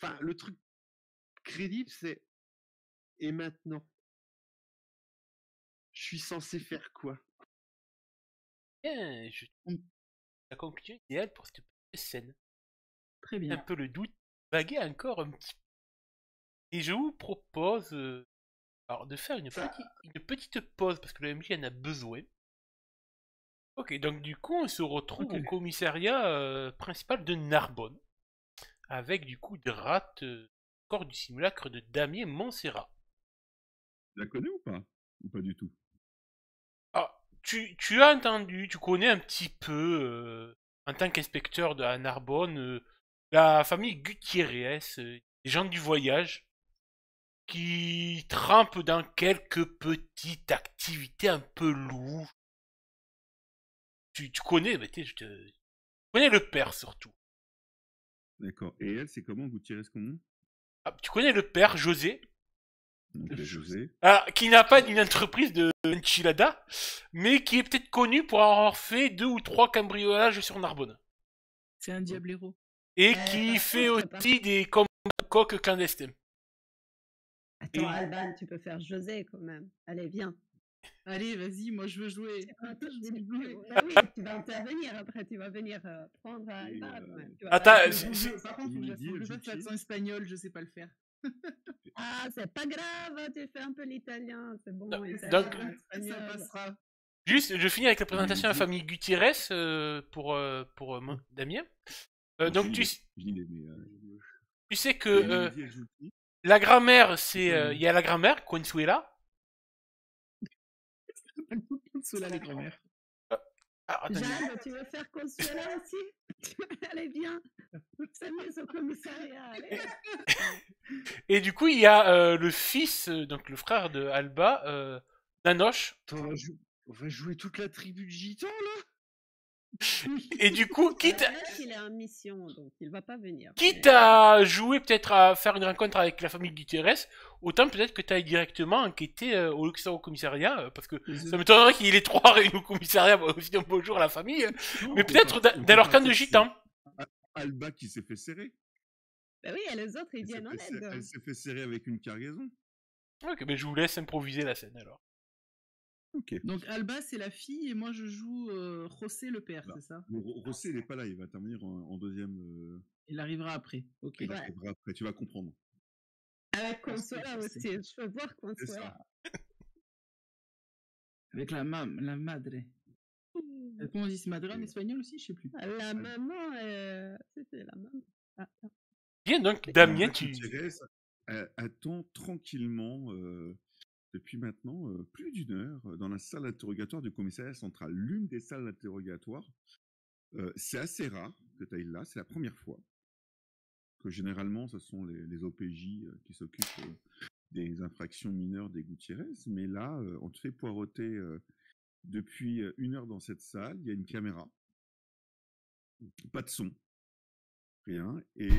enfin le truc crédible c'est et maintenant je suis censé faire quoi? Bien, je trouve la conclusion idéale pour cette petite scène. Très Un bien. peu le doute, vaguer encore un petit peu. Et je vous propose alors de faire une petite pause parce que le MJ en a besoin. Ok, donc du coup on se retrouve Ok. au commissariat principal de Narbonne avec du coup Drat, corps du simulacre de Damien Montserrat. Tu la connais ou pas? Ou pas du tout? Ah, tu as entendu, tu connais un petit peu en tant qu'inspecteur à Narbonne la famille Gutiérrez, des gens du voyage qui trempent dans quelques petites activités un peu louches. Tu connais, mais tu connais le père surtout. D'accord. Et elle, c'est comment Gutiérrez comment? Ah, tu connais le père, José, Donc, José. qui n'a pas d'une entreprise de enchilada, mais qui est peut-être connu pour avoir fait 2 ou 3 cambriolages sur Narbonne. C'est un diablero. Et qui par fait contre, aussi des combats de coq clandestins. Attends, Et- Alban, tu peux faire José quand même. Allez, viens. Allez, vas-y, moi je veux jouer. Attends, Je veux jouer. bah oui, tu vas intervenir après, tu vas venir prendre Et, Alban quand même. Tu vas Attends, pas- Par contre, faut que je fasse l'accent espagnol, je sais pas le faire. Ah, c'est pas grave, tu fais un peu l'italien, c'est bon. Donc- italien, Ça espagnol. passera. Juste, je finis avec la présentation de la Vas-y. famille Gutiérrez pour Damien. Donc tu sais que la grand-mère, c'est il y a la grand-mère, Consuela. Cela les grand-mères. Alors, attendez. Jeanne, tu veux faire Consuela aussi? Allez, viens. C'est mieux au commissariat. Allez. Et du coup, il y a le fils, donc le frère de Alba, Nanoche. Attends, on va jouer toute la tribu de gitans là? Et du coup, quitte Il est en mission, donc il va pas venir. à jouer, peut-être à faire une rencontre avec la famille Gutiérrez, autant peut-être que tu ailles directement enquêter au commissariat, parce que ça m'étonnerait qu'il y ait les 3 réunis au commissariat, aussi un bonjour à la famille, mais peut-être dans leur camp de gitans. Alba qui s'est fait serrer. Bah oui, et les autres, ils viennent en aide. Elle s'est fait serrer avec une cargaison. Ok, mais je vous laisse improviser la scène alors. Ok. Donc Alba, c'est la fille et moi je joue José le père, Voilà. c'est ça? Rossé, il n'est pas là, il va intervenir en deuxième. Il arrivera après. Ok. Il arrivera après, tu vas comprendre. Avec Consuela aussi, je veux voir C'est ça. Consuela. Avec la madre. Comment on dit madre en espagnol aussi? Je sais plus. La maman, c'était la maman. Ah, ah. Bien, donc Damien, Alba tu... Gutiérrez attend tranquillement depuis maintenant plus d'une heure dans la salle d'interrogatoire du commissariat central. L'une des salles d'interrogatoire. C'est assez rare que tu ailles là, c'est la première fois. Que généralement, ce sont les OPJ qui s'occupent des infractions mineures des Gutiérrez. Mais là, on te fait poireauter depuis 1 heure dans cette salle. Il y a une caméra. Pas de son. Rien. Et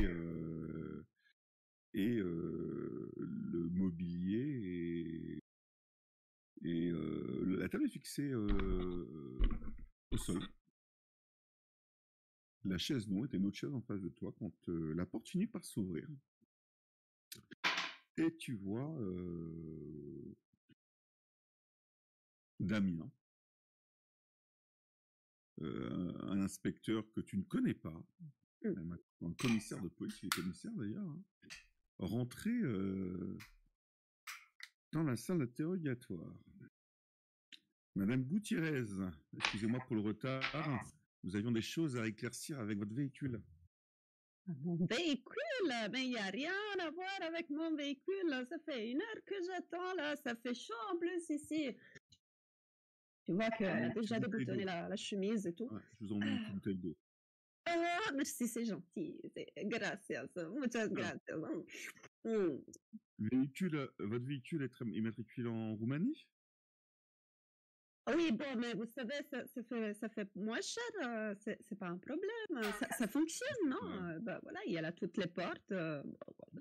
le mobilier et la table est fixée au sol. La chaise non, était une autre chaise en face de toi quand la porte finit par s'ouvrir. Et tu vois Damien, un inspecteur que tu ne connais pas, un commissaire de police, il est commissaire d'ailleurs, hein, rentrer dans la salle d'interrogatoire. Madame Gutiérrez, excusez-moi pour le retard, nous avions des choses à éclaircir avec votre véhicule. Mon véhicule, mais il n'y a rien à voir avec mon véhicule. Ça fait 1 heure que j'attends là, ça fait chaud en plus ici. Tu vois qu'elle a déjà déboutonné la chemise et tout. Ouais, je vous emmène une petite bouteille d'eau. Ah, merci, c'est gentil. Gracias, muchas gracias. Votre véhicule est immatriculé en Roumanie? Oui, bon, mais vous savez, ça fait moins cher, c'est pas un problème, ça fonctionne, non? Bah voilà, il y a là toutes les portes, Bien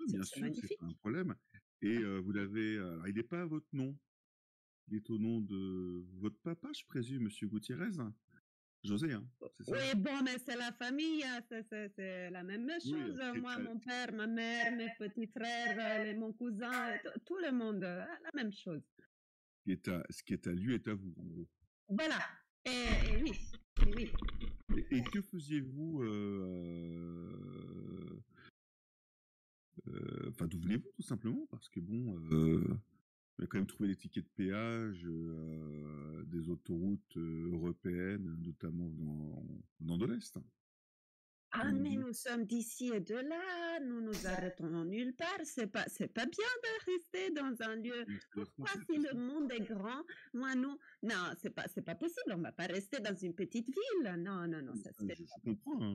c'est sûr, c'est magnifique. pas un problème. Et vous l'avez. Alors, il n'est pas à votre nom. Il est au nom de votre papa, je présume, Monsieur Gutiérrez. José, hein, c'est ça? Oui, bon, mais c'est la famille, hein, c'est la même Oui, chose. Moi, mon père, ma mère, mes petits frères, mon cousin, tout le monde, la même chose. ce qui est à lui est à vous, en gros. Voilà. Et oui, oui. Et que faisiez-vous enfin, d'où venez-vous, tout simplement? Parce que bon, vous avez quand même trouvé des tickets de péage des autoroutes européennes, notamment dans de l'Est. Ah, D'où mais vous- nous sommes d'ici et de là, nous nous arrêtons nulle part. C'est pas bien de rester dans un lieu. c'est la Pourquoi, frontière, si c'est le ça? monde est grand, moi, nous, non, c'est pas possible. On va pas rester dans une petite ville. Non, non, non, ça se fait Je pas. comprends, hein,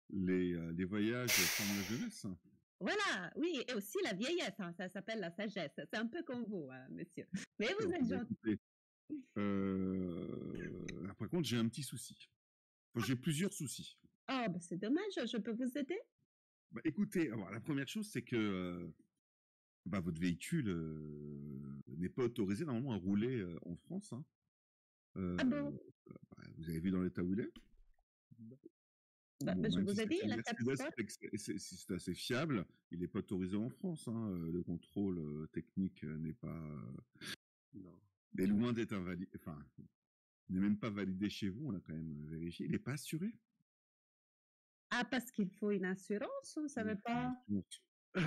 les voyages forment la jeunesse. Voilà, oui, et aussi la vieillesse, hein, ça s'appelle la sagesse. C'est un peu comme vous, hein, monsieur. Mais vous D'accord. êtes Bah, gentil. écoutez, par contre, j'ai un petit souci. Enfin, j'ai plusieurs soucis. Oh, bah, c'est dommage, je peux vous aider? Bah, écoutez, alors, la première chose, c'est que bah, votre véhicule n'est pas autorisé normalement à rouler en France. Hein. Ah bon? Bah, vous avez vu dans l'état où il est. Bah, Bon, je même si vous ai dit, c'est une la 4 Mercedes, Sport. c'est assez fiable, il n'est pas autorisé en France. Hein. Le contrôle technique n'est pas, Non. est loin d'être invalidé. Enfin, il n'est même pas validé chez vous. On a quand même vérifié. Il n'est pas assuré. Ah, parce qu'il faut une assurance, on ne savait pas.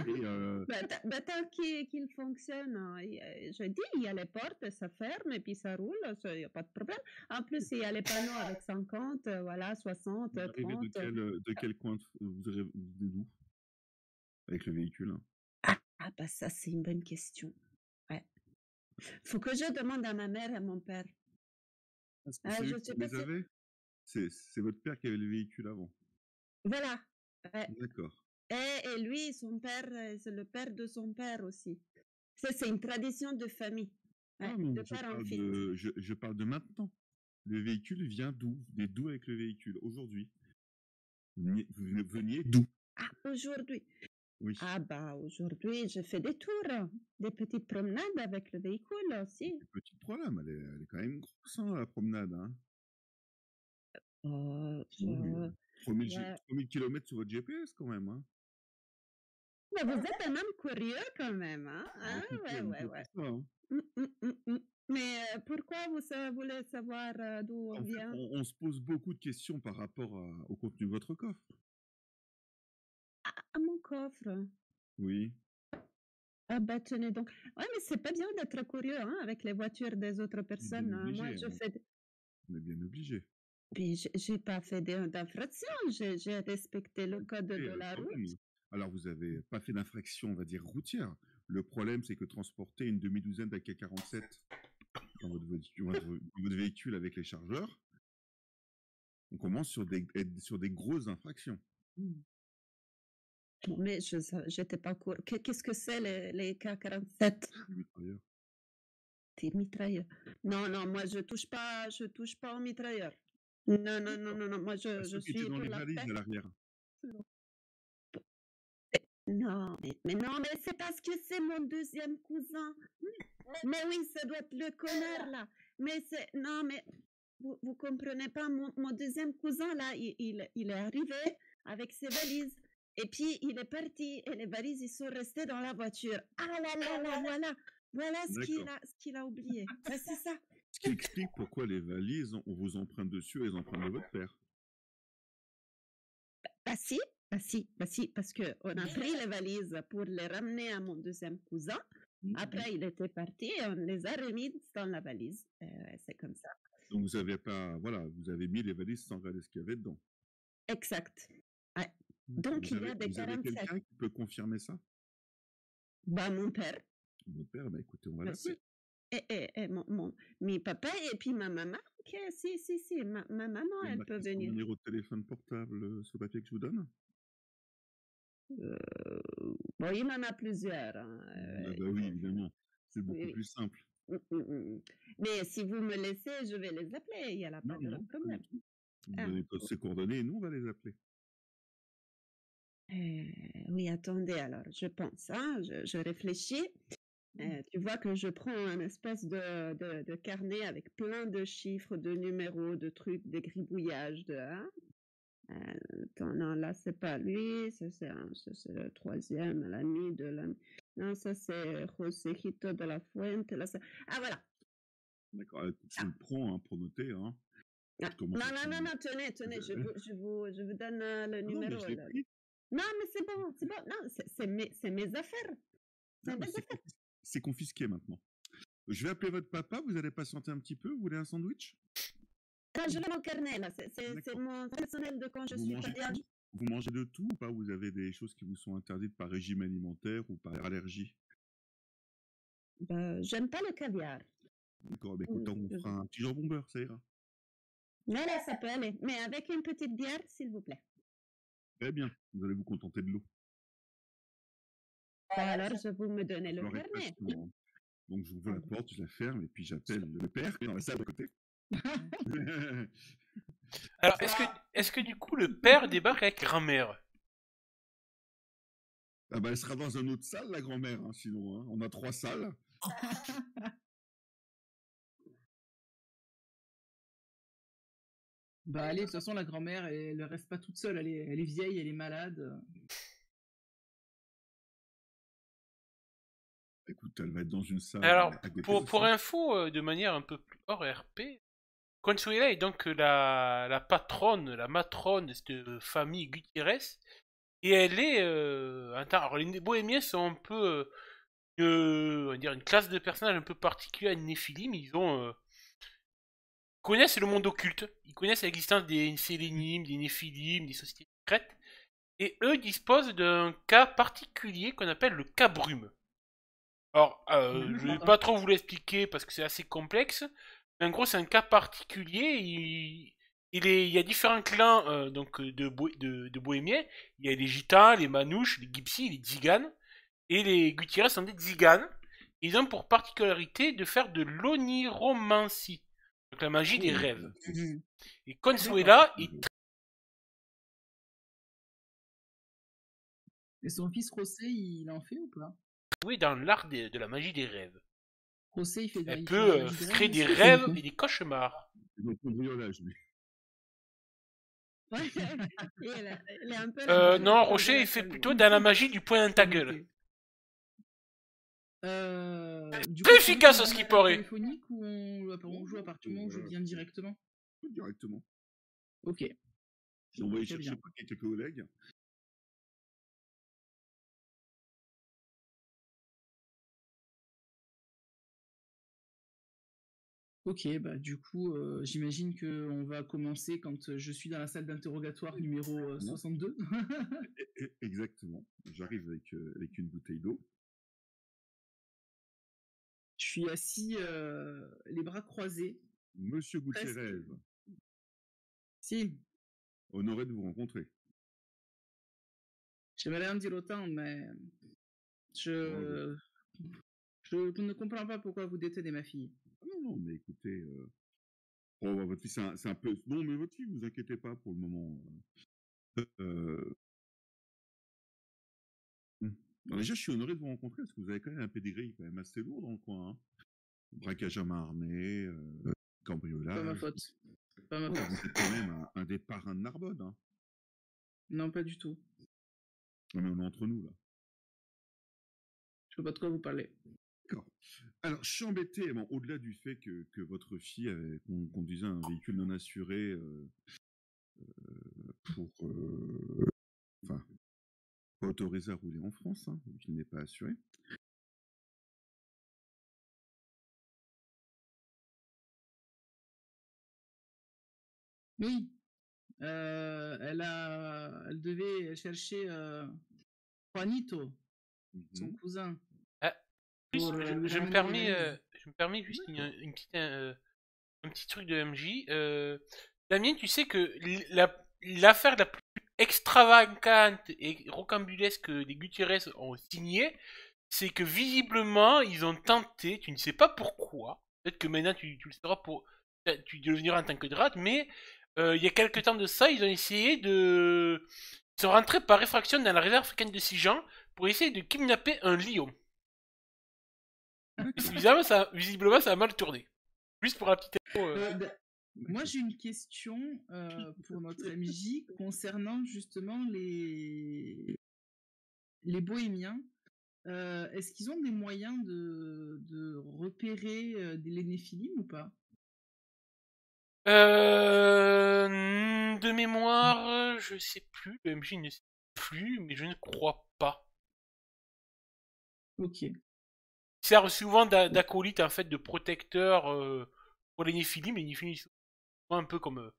Et Bah, tant qu'il fonctionne, hein, je dis, il y a les portes, ça ferme et puis ça roule, il n'y a pas de problème. En plus, il y a les panneaux avec 50, voilà, 60, vous arrivez 30. de quel coin vous venez d'où avec le véhicule? Hein. Ah, bah ça, c'est une bonne question. Ouais. Faut que je demande à ma mère et à mon père. Parce que Ah, c'est je eux qui sais pas les si... avaient? C'est votre père qui avait le véhicule avant. Voilà. Ouais. D'accord. Et lui, son père, c'est le père de son père aussi. C'est une tradition de famille. Ouais, Ah, mais de père en fils. je parle de maintenant. Le véhicule vient d'où? Vous venez d'où avec le véhicule aujourd'hui? Vous veniez d'où? Ah, aujourd'hui. Oui. Ah, bah, aujourd'hui, je fais des tours, des petites promenades avec le véhicule aussi. Petit problème, elle est quand même grosse, hein, la promenade. Hein. Euh, Oui, je- 3000 km sur votre GPS quand même. Hein. Mais vous êtes un homme curieux quand même, hein? Ah, Hein? Ouais, un ouais, peu pour ouais. ça. Hein. Mais pourquoi voulez savoir d'où on En fait, vient? on se pose beaucoup de questions par rapport au contenu de votre coffre. À mon coffre. Oui. Ah bah tenez donc. Ouais, mais c'est pas bien d'être curieux, hein, avec les voitures des autres On est personnes. bien Moi, obligé. je Hein. fais... On est bien obligé. Puis j'ai pas fait d'infraction, j'ai respecté le code de la Quand route. même. Alors, vous n'avez pas fait d'infraction, on va dire, routière. Le problème, c'est que transporter une demi-douzaine d'AK-47 dans votre véhicule avec les chargeurs, on commence sur des grosses infractions. Mais j'étais pas au courant. Qu'est-ce que c'est les K-47? Des mitrailleurs. Des mitrailleurs. Non, non, moi je touche pas aux mitrailleurs. Non, non, non, non, non, moi je Ceux qui étaient suis dans pour les la valises paix. à l'arrière. Non, mais non, mais c'est parce que c'est mon deuxième cousin. Mais oui, ça doit être le connard là. Mais c'est, non, mais vous comprenez pas, mon deuxième cousin là, il est arrivé avec ses valises. Et puis il est parti et les valises, ils sont restés dans la voiture. Ah là là là, voilà ce qu'il a oublié. Ben, c'est ça. Ce qui explique pourquoi les valises ont vos empreintes dessus et les empreintes de votre père. Bah si, parce que on a pris les valises pour les ramener à mon deuxième cousin. Après, il était parti et on les a remis dans la valise. C'est comme ça. Donc vous avez pas, voilà, vous avez mis les valises sans regarder ce qu'il y avait dedans. Exact. Ouais. Donc, il y a des vous avez 47. quelqu'un qui peut confirmer ça? Bah, mon père. Votre père, bah écoutez, on va Merci. l'appeler. Et mes papas et puis ma maman. Ok, si, ma maman, Il y a elle marqué peut son venir. numéro de téléphone portable sur le papier que je vous donne? Bon, il en a plusieurs. Hein. Ah bah oui, évidemment. C'est beaucoup oui. plus simple. Mais si vous me laissez, je vais les appeler. Il n'y a pas de problème. Vous donnez pas ses coordonnées et nous, on va les appeler. Oui, attendez, alors, je pense, hein, je réfléchis. Tu vois que je prends un espèce de carnet avec plein de chiffres, de numéros, de trucs, des gribouillages, hein. Attends, non, là, c'est pas lui, ça, c'est le troisième, l'ami de l'ami. Non, ça, c'est Josejito de la Fuente. Là, ah, voilà. D'accord, tu le prends hein, pour noter. Hein. Non, non, tenez, je vous donne le Non, mais numéro. je l'ai pris. Non, mais c'est bon. Non, c'est mes affaires. C'est confisqué maintenant. Je vais appeler votre papa, vous allez patienter un petit peu, vous voulez un sandwich? Non, je veux mon carnet, là. C'est mon personnel de quand je suis pas bien. Vous mangez de tout ou pas? Vous avez des choses qui vous sont interdites par régime alimentaire ou par allergie? J'aime pas le caviar. D'accord, écoute, on fera un petit jambon beurre, ça ira. Voilà, ça peut aller. Mais avec une petite bière, s'il vous plaît. Très bien, vous allez vous contenter de l'eau. Alors, je vous me donnez le carnet. Donc, j'ouvre la porte, je la ferme, et puis j'appelle le père qui est dans la salle à côté. Alors, est-ce que du coup, le père débarque avec grand-mère? Ah bah, elle sera dans une autre salle, la grand-mère, hein, sinon. Hein. On a 3 salles. Bah allez, de toute façon, la grand-mère, elle ne reste pas toute seule. Elle est vieille, elle est malade. Écoute, elle va être dans une salle. Alors, pour info, de manière un peu plus hors RP, Consuela est donc la patronne, la matrone de cette famille Gutiérrez. Et elle est... alors, les bohémiens sont un peu... on va dire une classe de personnages un peu particulière, une néphilim. Ils connaissent le monde occulte. Ils connaissent l'existence des sélénimes, des néphilim, des sociétés secrètes. Et eux disposent d'un cas particulier qu'on appelle le cas brume. Alors, je vais pas trop vous l'expliquer parce que c'est assez complexe. Mais en gros, c'est un cas particulier. Il y a différents clans donc de bohémiens. Il y a les gitans, les manouches, les gypsies, les tziganes. Et les Gutiérrez sont des tziganes. Ils ont pour particularité de faire de l'oniromancie. Donc la magie des rêves. Et Consuela est... Et son fils José, il en fait ou pas? Oui, dans l'art de la magie des rêves. José, il fait Elle peut créer des rêves et des cauchemars. Donc, on briolage, lui. Ouais, elle est un peu non, Rocher, il fait plutôt dans la magie du point dans ta gueule. Très efficace à ce qui paraît. Téléphonique ou on joue à partir du moment où je viens directement? Directement. Ok. J'ai envoyé chercher quelques collègues. Ok, bah du coup, j'imagine qu'on va commencer quand je suis dans la salle d'interrogatoire numéro 62. Exactement. J'arrive avec une bouteille d'eau. Je suis assis, les bras croisés. Monsieur Gutiérrez. Si. Honoré de vous rencontrer. J'aimerais rien dire autant, mais je ne comprends pas pourquoi vous détenez ma fille. Non, mais écoutez, votre fille, c'est un peu... Non, mais votre fille, vous inquiétez pas pour le moment. Alors déjà, je suis honoré de vous rencontrer parce que vous avez quand même un pedigree quand même assez lourd dans le coin. Hein. Braquage à main armée, cambriolage. Pas ma faute. Pas ma faute. Vous êtes quand même un des parrains de Narbonne. Hein. Non, pas du tout. Non, mais on est entre nous, là. Je sais pas de quoi vous parlez. D'accord. Alors, je suis embêté, bon, au-delà du fait que votre fille conduisait un véhicule non assuré enfin, pas autorisé à rouler en France, hein, vu qu'il n'est pas assuré. Oui. Elle devait chercher Juanito, son cousin. Je me permets juste un petit truc de MJ. Damien, tu sais que l'affaire la plus extravagante et rocambolesque que les Gutiérrez ont signée, c'est que visiblement, ils ont tenté, tu ne sais pas pourquoi, peut-être que maintenant tu le sauras tu devineras en tant que drague, mais il y a quelques temps de ça, ils ont essayé de Ils sont rentrés par effraction dans la réserve africaine de Sijan pour essayer de kidnapper un lion. Et visiblement, ça a mal tourné. Juste pour la petite info. Moi, j'ai une question pour notre MJ concernant justement les bohémiens. Est-ce qu'ils ont des moyens de repérer les néphilim ou pas? De mémoire, je sais plus. Le MJ ne sait plus, mais je ne crois pas. Ok. Il sert souvent d'acolyte, en fait, de protecteur pour les néphilim. Les néphilim sont un peu comme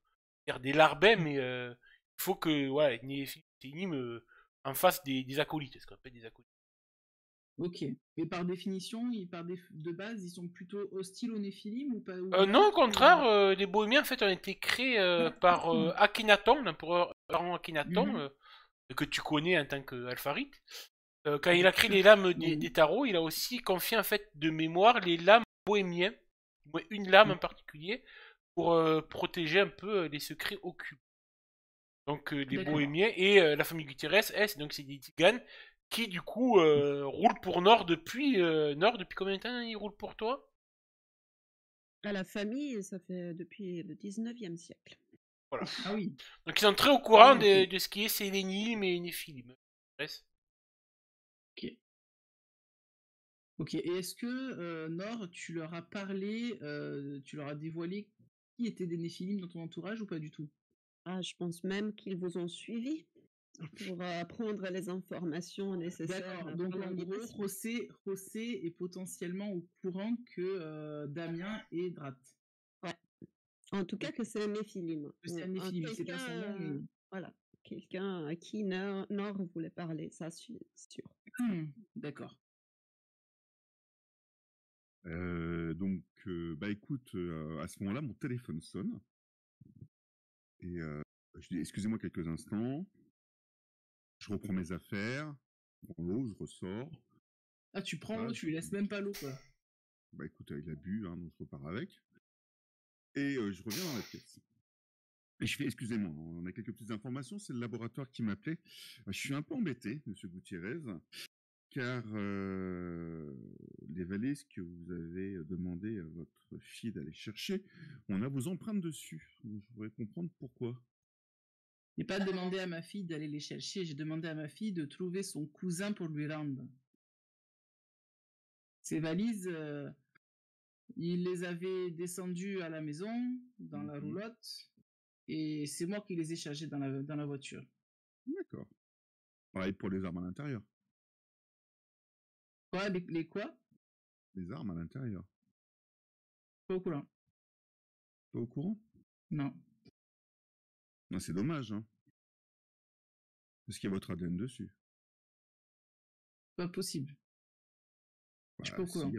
des larbins, mais il faut que les néphilim en fassent des acolytes, ce qu'on appelle des acolytes. Ok. Mais par définition, de base, ils sont plutôt hostiles aux néphilim ou pas? Non, au contraire, les bohémiens en fait ont été créés par Akhenaton, l'empereur Akhenaton, que tu connais en tant qu'alpharite. Quand il a créé les lames des tarots, il a aussi confié en fait de mémoire les lames bohémiens, une lame en particulier, pour protéger un peu les secrets occultes. Donc les bohémiens et la famille Gutiérrez, donc c'est des tziganes qui du coup roulent pour Nord depuis combien de temps ils roulent pour toi? À la famille, ça fait depuis le 19e siècle. Voilà. Ah oui. Donc ils sont très au courant de ce qui est Sélénim et Néphilim. Ok. Ok. Et est-ce que Nord, tu leur as parlé, tu leur as dévoilé qui étaient des néphilim dans ton entourage ou pas du tout? Ah, je pense même qu'ils vous ont suivi pour prendre les informations nécessaires. D'accord. Donc en gros, José est potentiellement au courant que Damien est Drat. Ouais. En tout cas, que c'est un néphilim. C'est un néphilim, c'est pas son nom, mais... Voilà. Quelqu'un à qui Nord voulait parler, ça, c'est sûr. D'accord. Donc, écoute, à ce moment-là, mon téléphone sonne. Et je dis, excusez-moi quelques instants. Je reprends mes affaires. Je prends l'eau, je ressors. Ah, tu prends l'eau, tu lui laisses même pas l'eau, quoi. Bah écoute, il a bu, hein, donc je repars avec. Et je reviens dans la pièce. Et je fais, excusez-moi, on a quelques petites informations. C'est le laboratoire qui m'appelait. Je suis un peu embêté, monsieur Gutiérrez, car les valises que vous avez demandé à votre fille d'aller chercher, on a vos empreintes dessus. Donc, je voudrais comprendre pourquoi. J'ai pas demandé à ma fille d'aller les chercher, j'ai demandé à ma fille de trouver son cousin pour lui rendre. Ces valises, il les avait descendues à la maison, dans la roulotte, et c'est moi qui les ai chargées dans la voiture. D'accord. Pareil pour les armes à l'intérieur. Quoi, les quoi? Les armes à l'intérieur. Pas au courant. Pas au courant? Non. Non, c'est dommage, hein. Parce qu'il y a votre ADN dessus. Pas possible. Je suis pas au courant.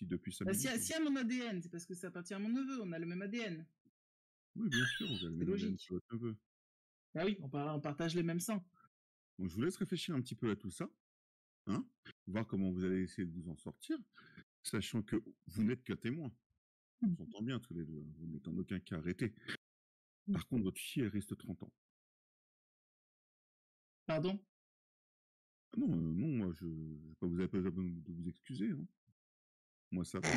Depuis ça. Si y a mon ADN, c'est parce que ça appartient à mon neveu, on a le même ADN. Oui, bien sûr, vous avez le même ADN que votre neveu. Ah oui, on partage les mêmes sangs. Donc je vous laisse réfléchir un petit peu à tout ça, hein, voir comment vous allez essayer de vous en sortir, sachant que vous n'êtes que témoin. On s'entend bien tous les deux, hein. Vous n'êtes en aucun cas arrêté. Par contre, votre fille, elle reste 30 ans. Pardon? Non, moi, vous n'avez pas besoin de vous excuser, hein. Moi, ça va.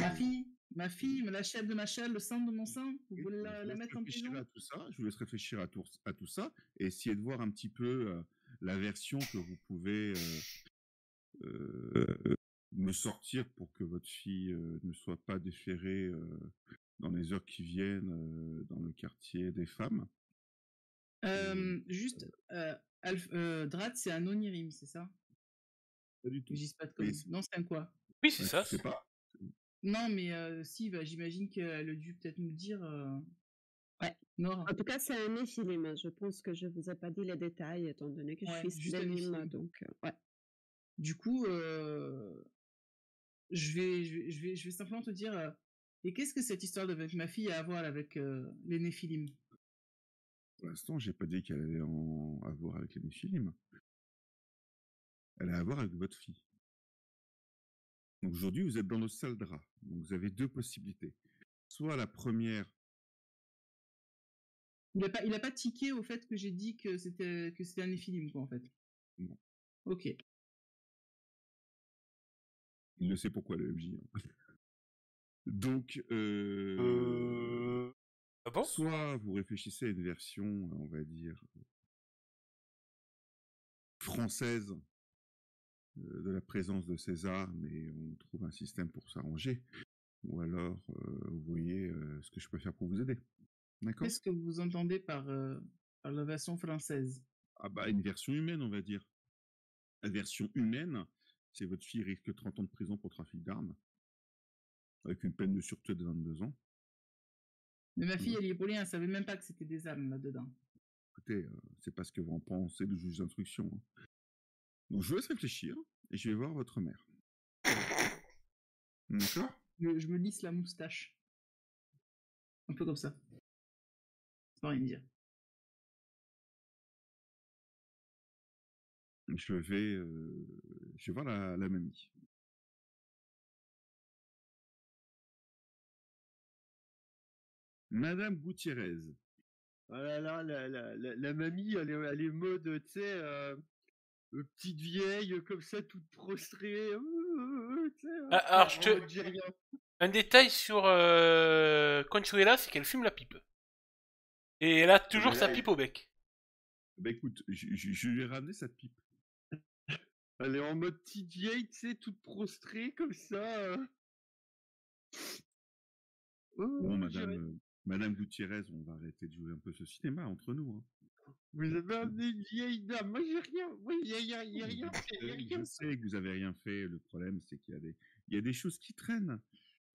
Ma fille, la chèvre de ma chèvre, le sang de mon sang, vous voulez la mettre en prison? Je vous laisse réfléchir à tout ça et essayer de voir un petit peu la version que vous pouvez me sortir pour que votre fille ne soit pas déférée dans les heures qui viennent dans le quartier des femmes. Drat, c'est un onirim, c'est ça? Pas du tout. Pas de non, c'est un quoi? Oui, c'est ça. Je sais pas. Non, mais si, j'imagine qu'elle a dû peut-être nous dire. Ouais. Nord. En tout cas, c'est un néphilim. Je pense que je vous ai pas dit les détails, étant donné que je suis Sélénim, donc ouais. Du coup, je vais simplement te dire. Et qu'est-ce que cette histoire avec ma fille a à voir avec les néphilim? Pour l'instant, j'ai pas dit qu'elle avait à voir avec les néphilim. Elle a à voir avec votre fille. Donc aujourd'hui, vous êtes dans le sale drap. Donc vous avez deux possibilités. Soit la première, Il a pas tiqué au fait que j'ai dit que c'était un néphilim, quoi, en fait. Non. Ok. Il le sait pourquoi, le MJ. Hein. Donc, Ah bon? soit vous réfléchissez à une version, on va dire, française de la présence de César, mais on trouve un système pour s'arranger. Ou alors, vous voyez ce que je peux faire pour vous aider. D'accord? Qu'est-ce que vous entendez par la version française? Ah bah, une version humaine, on va dire. La version humaine, c'est votre fille risque 30 ans de prison pour trafic d'armes, avec une peine de sûreté de 22 ans. Mais ma fille, elle y est pour rien, elle savait même pas que c'était des armes là-dedans. Écoutez, c'est pas ce que vous en pensez, le juge d'instruction. Hein. Donc, je vous laisse réfléchir, et je vais voir votre mère. D'accord? Je me lisse la moustache. Un peu comme ça. Sans rien dire. Je vais voir la mamie. Madame Gutiérrez. Oh là là, la mamie, elle est mode, tu sais, petite vieille, comme ça, toute prostrée. Tu sais, Ah, alors, en mode j'ai rien. un détail sur Consuela, c'est qu'elle fume la pipe. Et elle a toujours sa pipe au bec. Bah écoute, je lui ai ramené sa pipe. Elle est en mode petite vieille, tu sais, toute prostrée, comme ça. Bon, J'ai rien. Madame Gutiérrez, on va arrêter de jouer un peu ce cinéma entre nous. Hein. Vous avez amené une vieille dame. Moi, j'ai rien. Moi, il y a rien fait. Y a rien Je sais que vous avez rien fait. Le problème, c'est qu'il y a des choses qui traînent.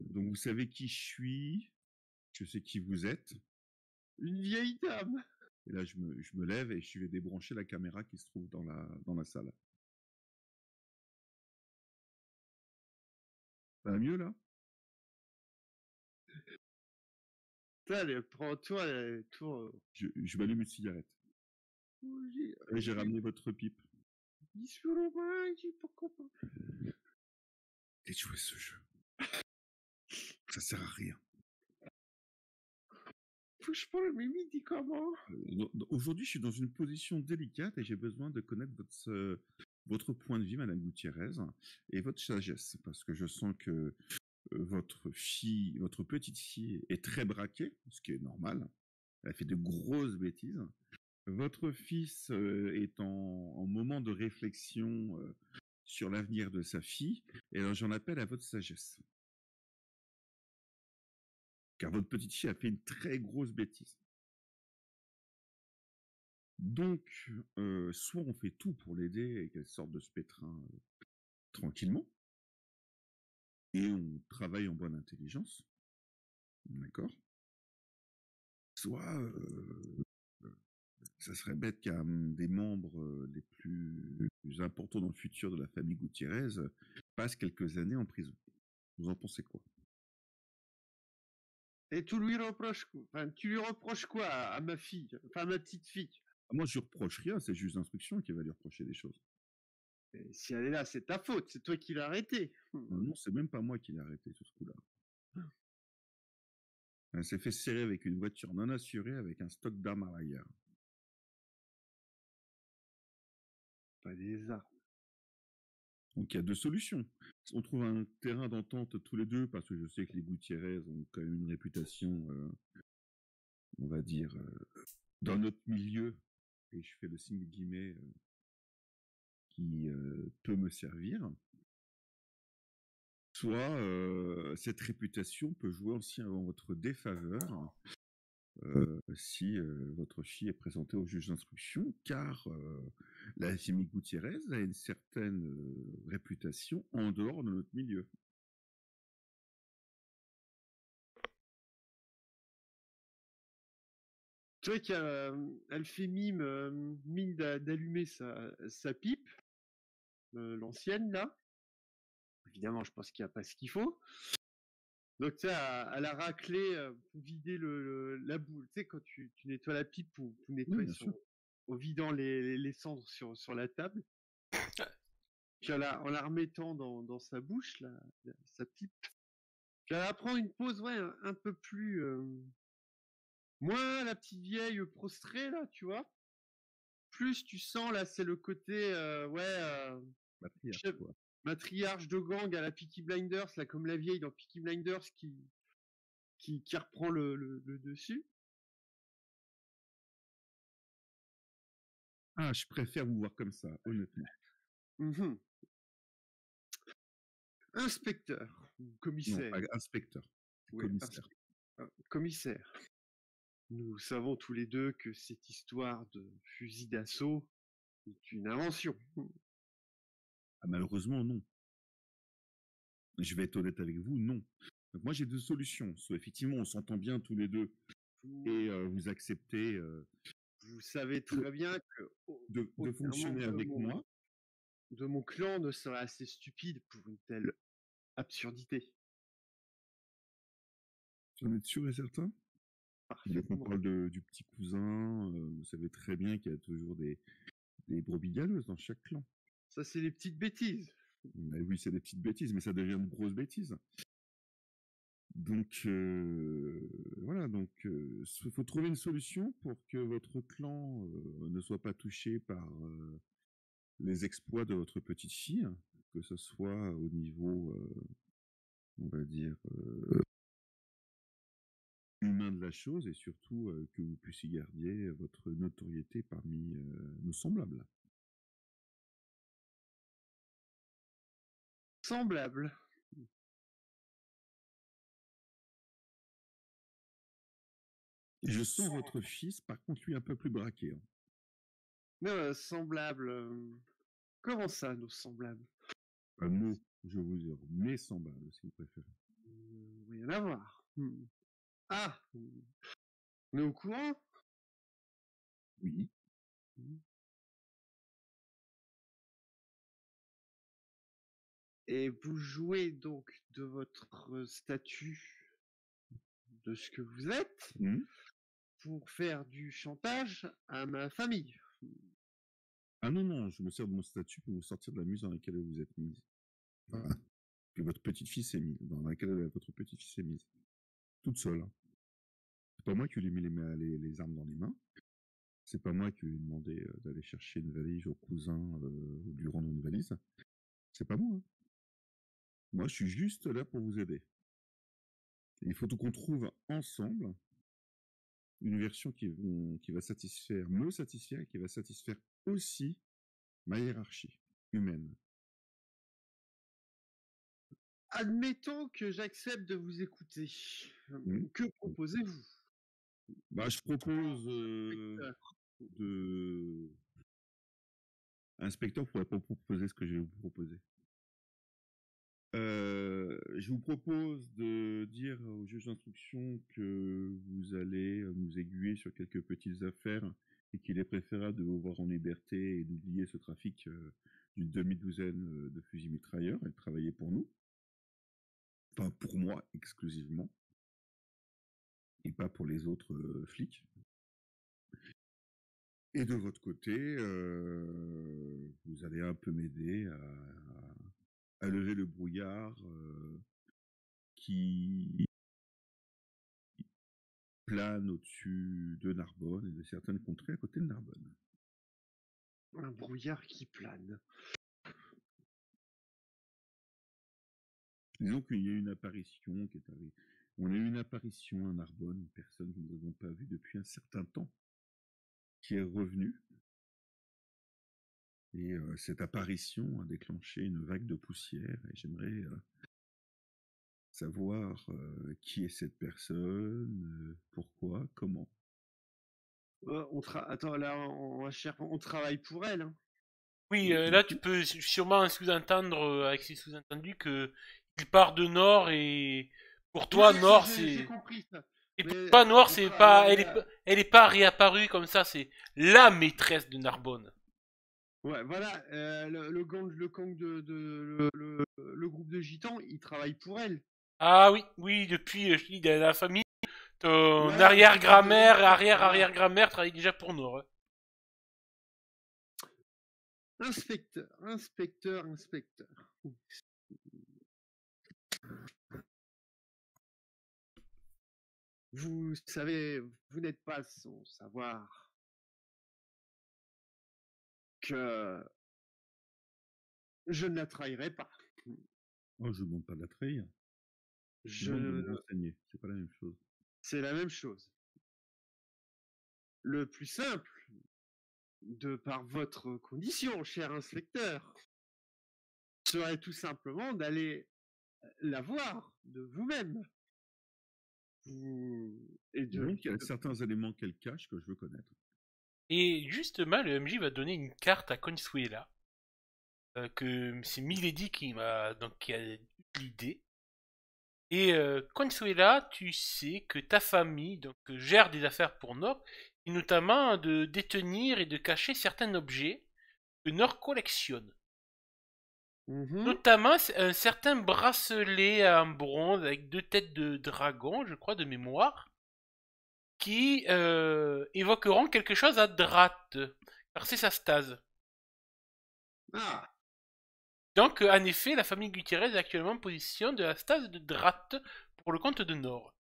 Donc, vous savez qui je suis. Je sais qui vous êtes. Une vieille dame. Et là, je me lève et je vais débrancher la caméra qui se trouve dans la salle. Ça va mieux, là? Allez, prends-toi, toi. Je m'allume une cigarette. Et j'ai ramené votre pipe. Et jouer ce jeu. Ça sert à rien. Touche pas le mimi, dis comment? Aujourd'hui, je suis dans une position délicate et j'ai besoin de connaître votre point de vue, Madame Gutiérrez, et votre sagesse, parce que je sens que votre petite fille est très braquée, ce qui est normal. Elle a fait de grosses bêtises. Votre fils est en moment de réflexion sur l'avenir de sa fille, et alors j'en appelle à votre sagesse. Car votre petite fille a fait une très grosse bêtise. Donc, soit on fait tout pour l'aider et qu'elle sorte de ce pétrin tranquillement, et on travaille en bonne intelligence, d'accord? Soit, ça serait bête qu'un des membres les plus importants dans le futur de la famille Gutiérrez passe quelques années en prison. Vous en pensez quoi? Et tu lui reproches quoi? Enfin, tu lui reproches quoi à ma fille? Enfin, à ma petite fille? Moi, je lui reproche rien, c'est juste l'instruction qui va lui reprocher des choses. Et si elle est là, c'est ta faute, c'est toi qui l'as arrêtée. Non, c'est même pas moi qui l'ai arrêté sur ce coup-là. Elle s'est fait serrer avec une voiture non assurée avec un stock d'armes à l'arrière. Pas des armes. Donc il y a deux solutions. On trouve un terrain d'entente tous les deux, parce que je sais que les Gutiérrez ont quand même une réputation, on va dire, dans notre milieu, et je fais le signe de guillemets, qui peut me servir. Soit cette réputation peut jouer aussi en votre défaveur si votre fille est présentée au juge d'instruction, car la famille Gutiérrez a une certaine réputation en dehors de notre milieu. Tu vois qu'elle fait mine d'allumer sa pipe, l'ancienne là. Évidemment, je pense qu'il n'y a pas ce qu'il faut. Donc, tu sais, elle a raclé pour vider la boule. Tu sais, quand tu nettoies la pipe pour nettoyer en vidant les cendres sur la table. Puis en la remettant dans sa bouche, sa pipe. Puis elle va prendre une pause, ouais, un peu plus moins la petite vieille prostrée, là, tu vois. Plus tu sens, là, c'est le côté, Matriarche, chef- quoi. matriarche de gang à la Peaky Blinders, là, comme la vieille dans Peaky Blinders qui reprend le dessus. Ah, je préfère vous voir comme ça, honnêtement. Mhm. Inspecteur, ou Non, commissaire. pas inspecteur, Ouais, commissaire. commissaire. Nous savons tous les deux que cette histoire de fusil d'assaut est une invention. Ah, malheureusement, non. Je vais être honnête avec vous, non. Donc, moi, j'ai deux solutions. Soit effectivement, on s'entend bien tous les deux et vous acceptez Vous savez très bien que de aucun fonctionner membre avec moi. de mon clan ne serait assez stupide pour une telle absurdité. Vous en êtes sûr et certain? Dès qu'on Parfaitement. parle du petit cousin, vous savez très bien qu'il y a toujours des brebis galeuses dans chaque clan. Ça, c'est les petites bêtises. Mais oui, c'est des petites bêtises, mais ça devient une grosse bêtise. Donc voilà, donc il faut trouver une solution pour que votre clan ne soit pas touché par les exploits de votre petite fille, que ce soit au niveau, on va dire, humain de la chose, et surtout que vous puissiez garder votre notoriété parmi nos semblables. Semblable. Je sens votre fils, par contre, lui un peu plus braqué. Hein. Non, semblable. Comment ça, nos semblables? Pas nous, je vous dire, mes semblables, si vous préférez. Rien à voir. Ah, on est au courant? Oui. Et vous jouez donc de votre statut de ce que vous êtes pour faire du chantage à ma famille. Ah non, non, je me sers de mon statut pour vous sortir de la muse dans laquelle vous êtes mise. Voilà. Que votre petite-fille s'est mise, dans laquelle votre petite-fille s'est mise. Toute seule. Hein. C'est pas moi qui lui ai mis les armes dans les mains. C'est pas moi qui lui ai demandé d'aller chercher une valise au cousin, lui rendre une valise. C'est pas moi. Hein. Moi, je suis juste là pour vous aider. Et il faut qu'on trouve ensemble une version qui va me satisfaire et qui va satisfaire aussi ma hiérarchie humaine. Admettons que j'accepte de vous écouter. Que proposez-vous? Bah, je propose Inspecteur, vous pourrez pas proposer ce que je vais vous proposer. Je vous propose de dire au juge d'instruction que vous allez nous aiguiller sur quelques petites affaires et qu'il est préférable de vous voir en liberté et d'oublier ce trafic d'une demi-douzaine de fusils mitrailleurs et de travailler pour nous. Enfin, pour moi, exclusivement. Et pas pour les autres flics. Et de votre côté, vous allez un peu m'aider à lever le brouillard qui plane au-dessus de Narbonne et de certaines contrées à côté de Narbonne. Un brouillard qui plane. Disons qu'il y a une apparition qui est arrivée. On a eu une apparition à Narbonne, une personne que nous n'avons pas vue depuis un certain temps, qui est revenue. Et cette apparition a déclenché une vague de poussière. Et j'aimerais savoir qui est cette personne, pourquoi, comment. Attends, là, on travaille pour elle. Hein. Oui, là tu peux sûrement sous-entendre avec ces sous-entendus que il part de Nord et pour toi Oui, Nord j'ai c'est compris ça. et pour Mais toi Nord on c'est tra- pas la- elle est pas réapparue comme ça, c'est la maîtresse de Narbonne. Ouais, voilà, le gang le groupe de gitans, ils travaillent pour elle. Ah oui, oui, depuis je dis de la famille, ton Ouais, arrière-grand-mère, voilà. arrière-arrière-grand-mère travaille déjà pour Nord. Hein. Inspecteur. Vous savez, vous n'êtes pas sans savoir que je ne la trahirai pas. Oh, je ne demande pas de la trahir. Je demande de me renseigner. C'est pas la même chose. C'est la même chose. Le plus simple, de par votre condition, cher inspecteur, serait tout simplement d'aller la voir de vous-même. Et Donc, il y a certains éléments qu'elle cache que je veux connaître. Et justement, le MJ va donner une carte à Consuela. Que c'est Milady qui a eu l'idée. Et Consuela, tu sais que ta famille gère des affaires pour Nord, et notamment de détenir et de cacher certains objets que Nord collectionne. Notamment un certain bracelet en bronze avec 2 têtes de dragon, je crois, de mémoire, qui évoqueront quelque chose à Drat, car c'est sa stase. Ah, Donc, en effet, la famille Gutiérrez est actuellement en position de la stase de Drat pour le compte de Nord.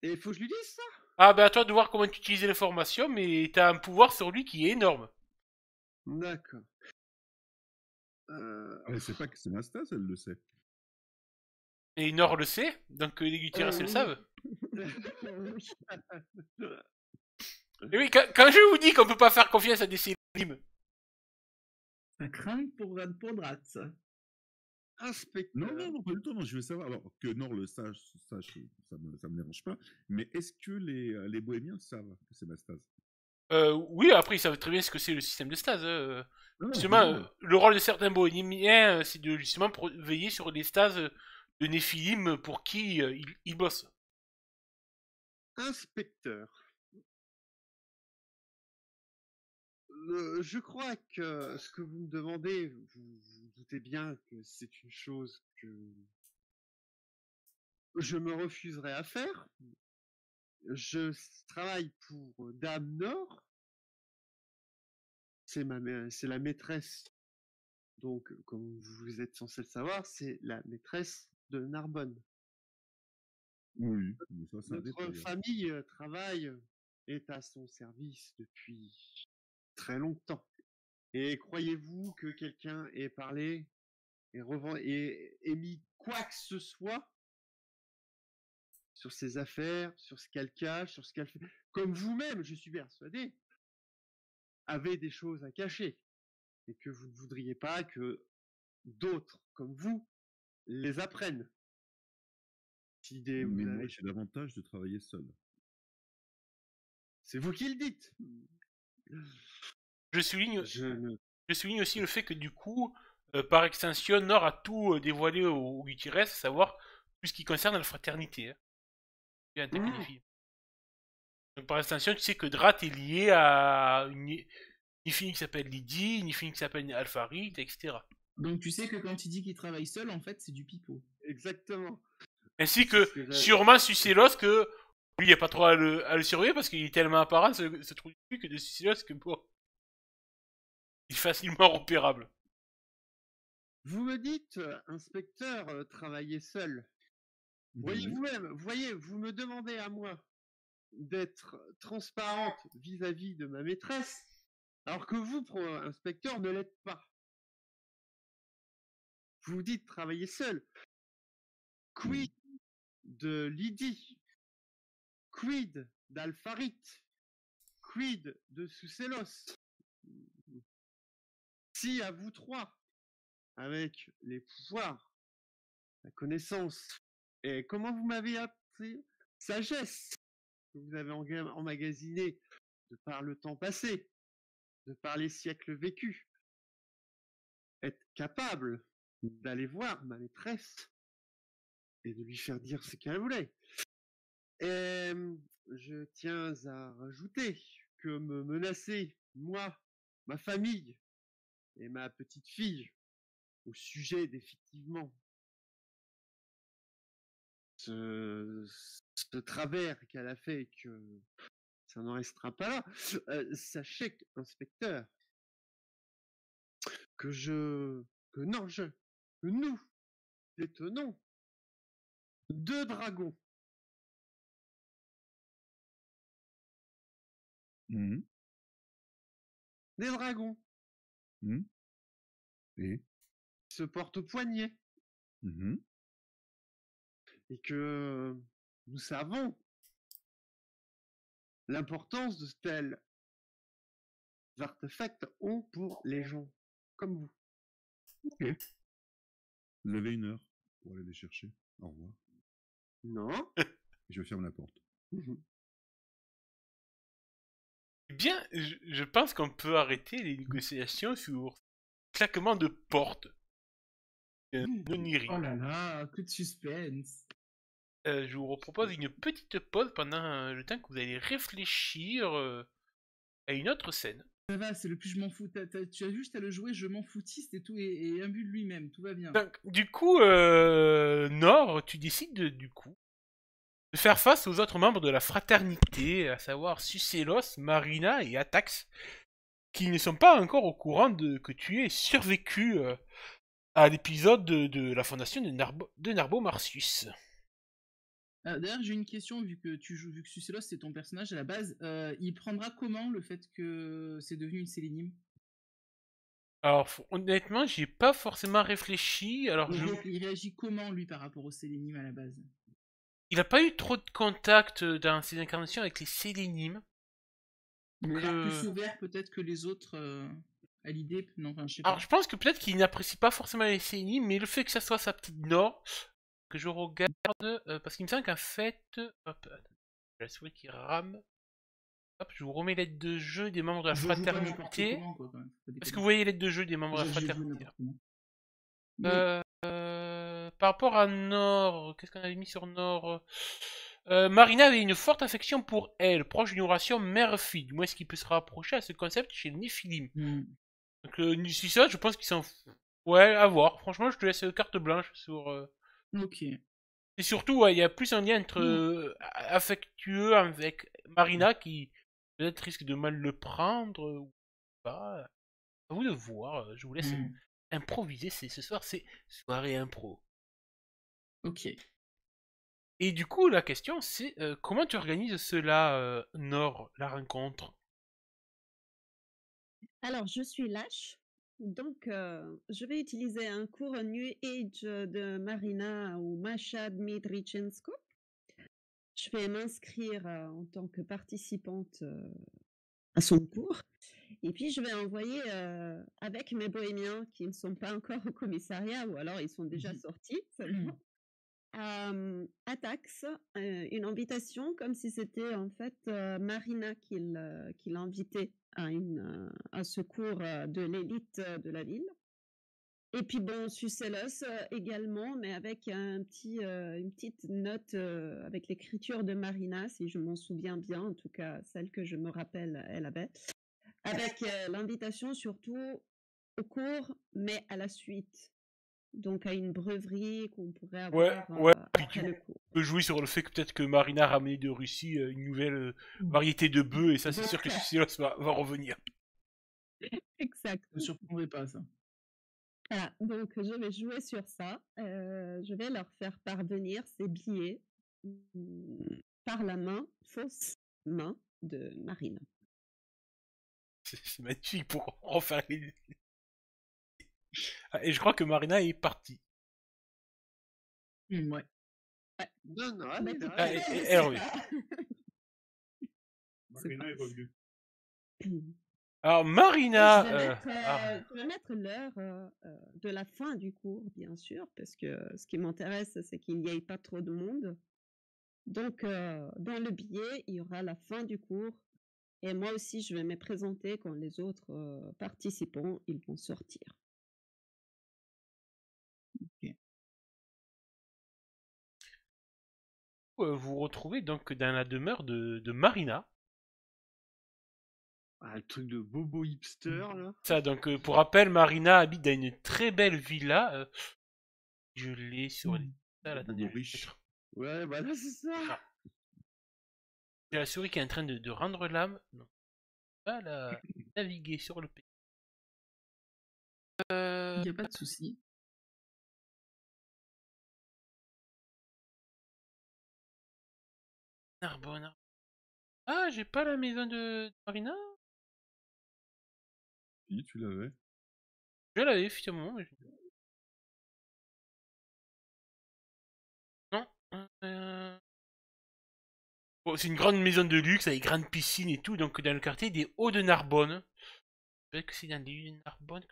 et il faut que je lui dise ça? Ah, bah à toi de voir comment tu utilises l'information, mais t'as un pouvoir sur lui qui est énorme. D'accord. Elle sait pas que c'est Nastas, elle le sait. Et Nord le sait, donc les Gutiérrez le savent. Et oui, quand je vous dis qu'on peut pas faire confiance à des Célim, Ça craint pour Drat, ça. Inspecteur. Non, pas du tout. Non, je veux savoir. Alors, que Nord le sache ça me dérange pas. Mais est-ce que les Bohémiens savent que c'est Nastas? oui, après ils savent très bien ce que c'est le système de stase. Non, Justement, le rôle de certains bohémiens, c'est de justement veiller sur les stases de Néphilim pour qui ils bossent. Inspecteur. Je crois que ce que vous me demandez, vous doutez bien que c'est une chose que je me refuserai à faire. Je travaille pour Dame Nord. C'est la maîtresse. Donc, comme vous êtes censé le savoir, c'est la maîtresse de Narbonne. Oui, mais ça, c'est un Notre détail. famille est à son service depuis très longtemps. Et croyez-vous que quelqu'un ait parlé et émis quoi que ce soit sur ses affaires, sur ce qu'elle cache, sur ce qu'elle fait, comme vous-même, je suis persuadé, avez des choses à cacher et que vous ne voudriez pas que d'autres comme vous les apprennent. Mais moi, j'ai l'avantage de travailler seul. C'est vous qui le dites. Je souligne aussi le fait que du coup, par extension, Nord a tout dévoilé aux Gutiérrez, à savoir tout ce qui concerne la fraternité. Hein. Bien, donc par extension, tu sais que Drat est lié à une fille qui s'appelle Lydie, une fille qui s'appelle Alpharit, etc. Donc tu sais que quand il dit qu'il travaille seul, en fait, c'est du pipeau. Exactement. Ainsi que sûrement Sucélos que lui, il n'y a pas trop à le surveiller parce qu'il est tellement apparent ce trou du cul que de Sucélos que bon, il est facilement repérable. Vous me dites, inspecteur, travailler seul. Voyez vous-même, vous me demandez à moi d'être transparente vis-à-vis de ma maîtresse, alors que vous, inspecteur, ne l'êtes pas. Vous vous dites travailler seul. Quid de Lydie? Quid d'Alpharit? Quid de Sucélos? Si à vous trois, avec les pouvoirs, la connaissance, et comment vous m'avez appris sagesse que vous avez emmagasinée de par le temps passé, de par les siècles vécus, être capable d'aller voir ma maîtresse et de lui faire dire ce qu'elle voulait. Et je tiens à rajouter que me menacer, moi, ma famille et ma petite fille, au sujet d'effectivement ce travers qu'elle a fait et que ça n'en restera pas là, sachez, inspecteur, que nous détenons 2 dragons. Mhm. Des dragons Mhm. Et qui se portent au poignet. Mhm. Et que nous savons l'importance de tels artefacts ont pour les gens comme vous. Ok. Vous avez 1 heure pour aller les chercher. Au revoir. Non. Et je ferme la porte. Eh bien, je pense qu'on peut arrêter les négociations sur claquement de porte. Noniri. Oh là là, que de suspense. Je vous propose une petite pause pendant le temps que vous allez réfléchir à une autre scène. Ça va, c'est le plus je m'en fous. Tu as juste à le jouer, je m'en foutiste et tout, et imbu de lui-même, tout va bien. Donc, du coup, Nord, tu décides du coup de faire face aux autres membres de la fraternité, à savoir Sucélos, Marina et Atax, qui ne sont pas encore au courant que tu aies survécu à l'épisode de la fondation de Narbo Martius. D'ailleurs, j'ai une question, vu que Sucélos c'est ton personnage à la base, il prendra comment le fait que c'est devenu une sélénime? Alors, honnêtement, j'y ai pas forcément réfléchi. Alors, Il réagit comment, lui, par rapport aux sélénimes à la base? il a pas eu trop de contact dans ses incarnations avec les sélénimes. Il a l'air plus ouvert peut-être que les autres à l'idée. Non, enfin, je sais pas. Alors, je pense que peut-être qu'il n'apprécie pas forcément les sélénimes, mais le fait que ça soit sa petite Nord, que je regarde, parce qu'il me semble qu'en fait, hop, la souris qui rame. Hop, je vous remets l'aide de jeu des membres de la fraternité. Est-ce que vous voyez l'aide de jeu des membres de la fraternité? Par rapport à Nord, qu'est-ce qu'on avait mis sur Nord? Marina avait une forte affection pour elle, proche d'une relation mère-fille. Du moins, ce qui peut se rapprocher à ce concept chez les Néphilim. Donc, si ça, je pense qu'ils s'en foutent. Ouais, à voir. Franchement, je te laisse carte blanche sur. Ok. Et surtout, ouais, il y a plus un lien entre affectueux avec Marina qui peut-être risque de mal le prendre ou pas. À vous de voir. Je vous laisse improviser. Ce soir, c'est soirée impro. Ok. Et du coup, la question, c'est comment tu organises cela, Nord, la rencontre? Alors, je suis lâche, donc je vais utiliser un cours New Age de Marina ou Masha Dmitrichenko. Je vais m'inscrire en tant que participante à son cours. Et puis, je vais envoyer avec mes bohémiens qui ne sont pas encore au commissariat ou alors ils sont déjà sortis seulement. À Tax, une invitation comme si c'était en fait Marina qui l'invitait à ce cours de l'élite de la ville. Et puis bon, Sucélos également, mais avec une petite note avec l'écriture de Marina, si je m'en souviens bien, en tout cas celle que je me rappelle, elle avait, avec l'invitation surtout au cours, mais à la suite. Donc à une breverie qu'on pourrait avoir après le cours. Tu peux jouer sur le fait que peut-être que Marina a ramené de Russie une nouvelle variété de bœufs, et ça c'est sûr que Sucélos va revenir. Exact. Ça ne surprendrait pas ça. Voilà, donc je vais jouer sur ça. Je vais leur faire parvenir ces billets par la fausse main de Marina. C'est magnifique pour refaire les... Et je crois que Marina est partie. Ouais. Non, non, elle revient. Marina est revenue. Alors Marina... Je vais mettre l'heure de la fin du cours, bien sûr, parce que ce qui m'intéresse, c'est qu'il n'y ait pas trop de monde. Donc, dans le billet, il y aura la fin du cours. Et moi aussi, je vais me présenter quand les autres participants, ils vont sortir. Okay. Vous retrouvez donc dans la demeure de Marina. Ah, le truc de bobo hipster, là. Ça, donc, pour rappel, Marina habite dans une très belle villa. Je l'ai sur les... Bobo riche. Ouais, voilà, c'est ça. J'ai la souris qui est en train de rendre l'âme. Non. Pas la naviguer sur le pays. Il n'y a pas de souci. Narbonne. Ah, j'ai pas la maison de Marina. Oui, tu l'avais. Je l'avais, finalement. Non. Bon, c'est une grande maison de luxe avec grande piscine et tout, donc dans le quartier des Hauts de Narbonne. Peut-être que c'est dans les Hauts de Narbonne.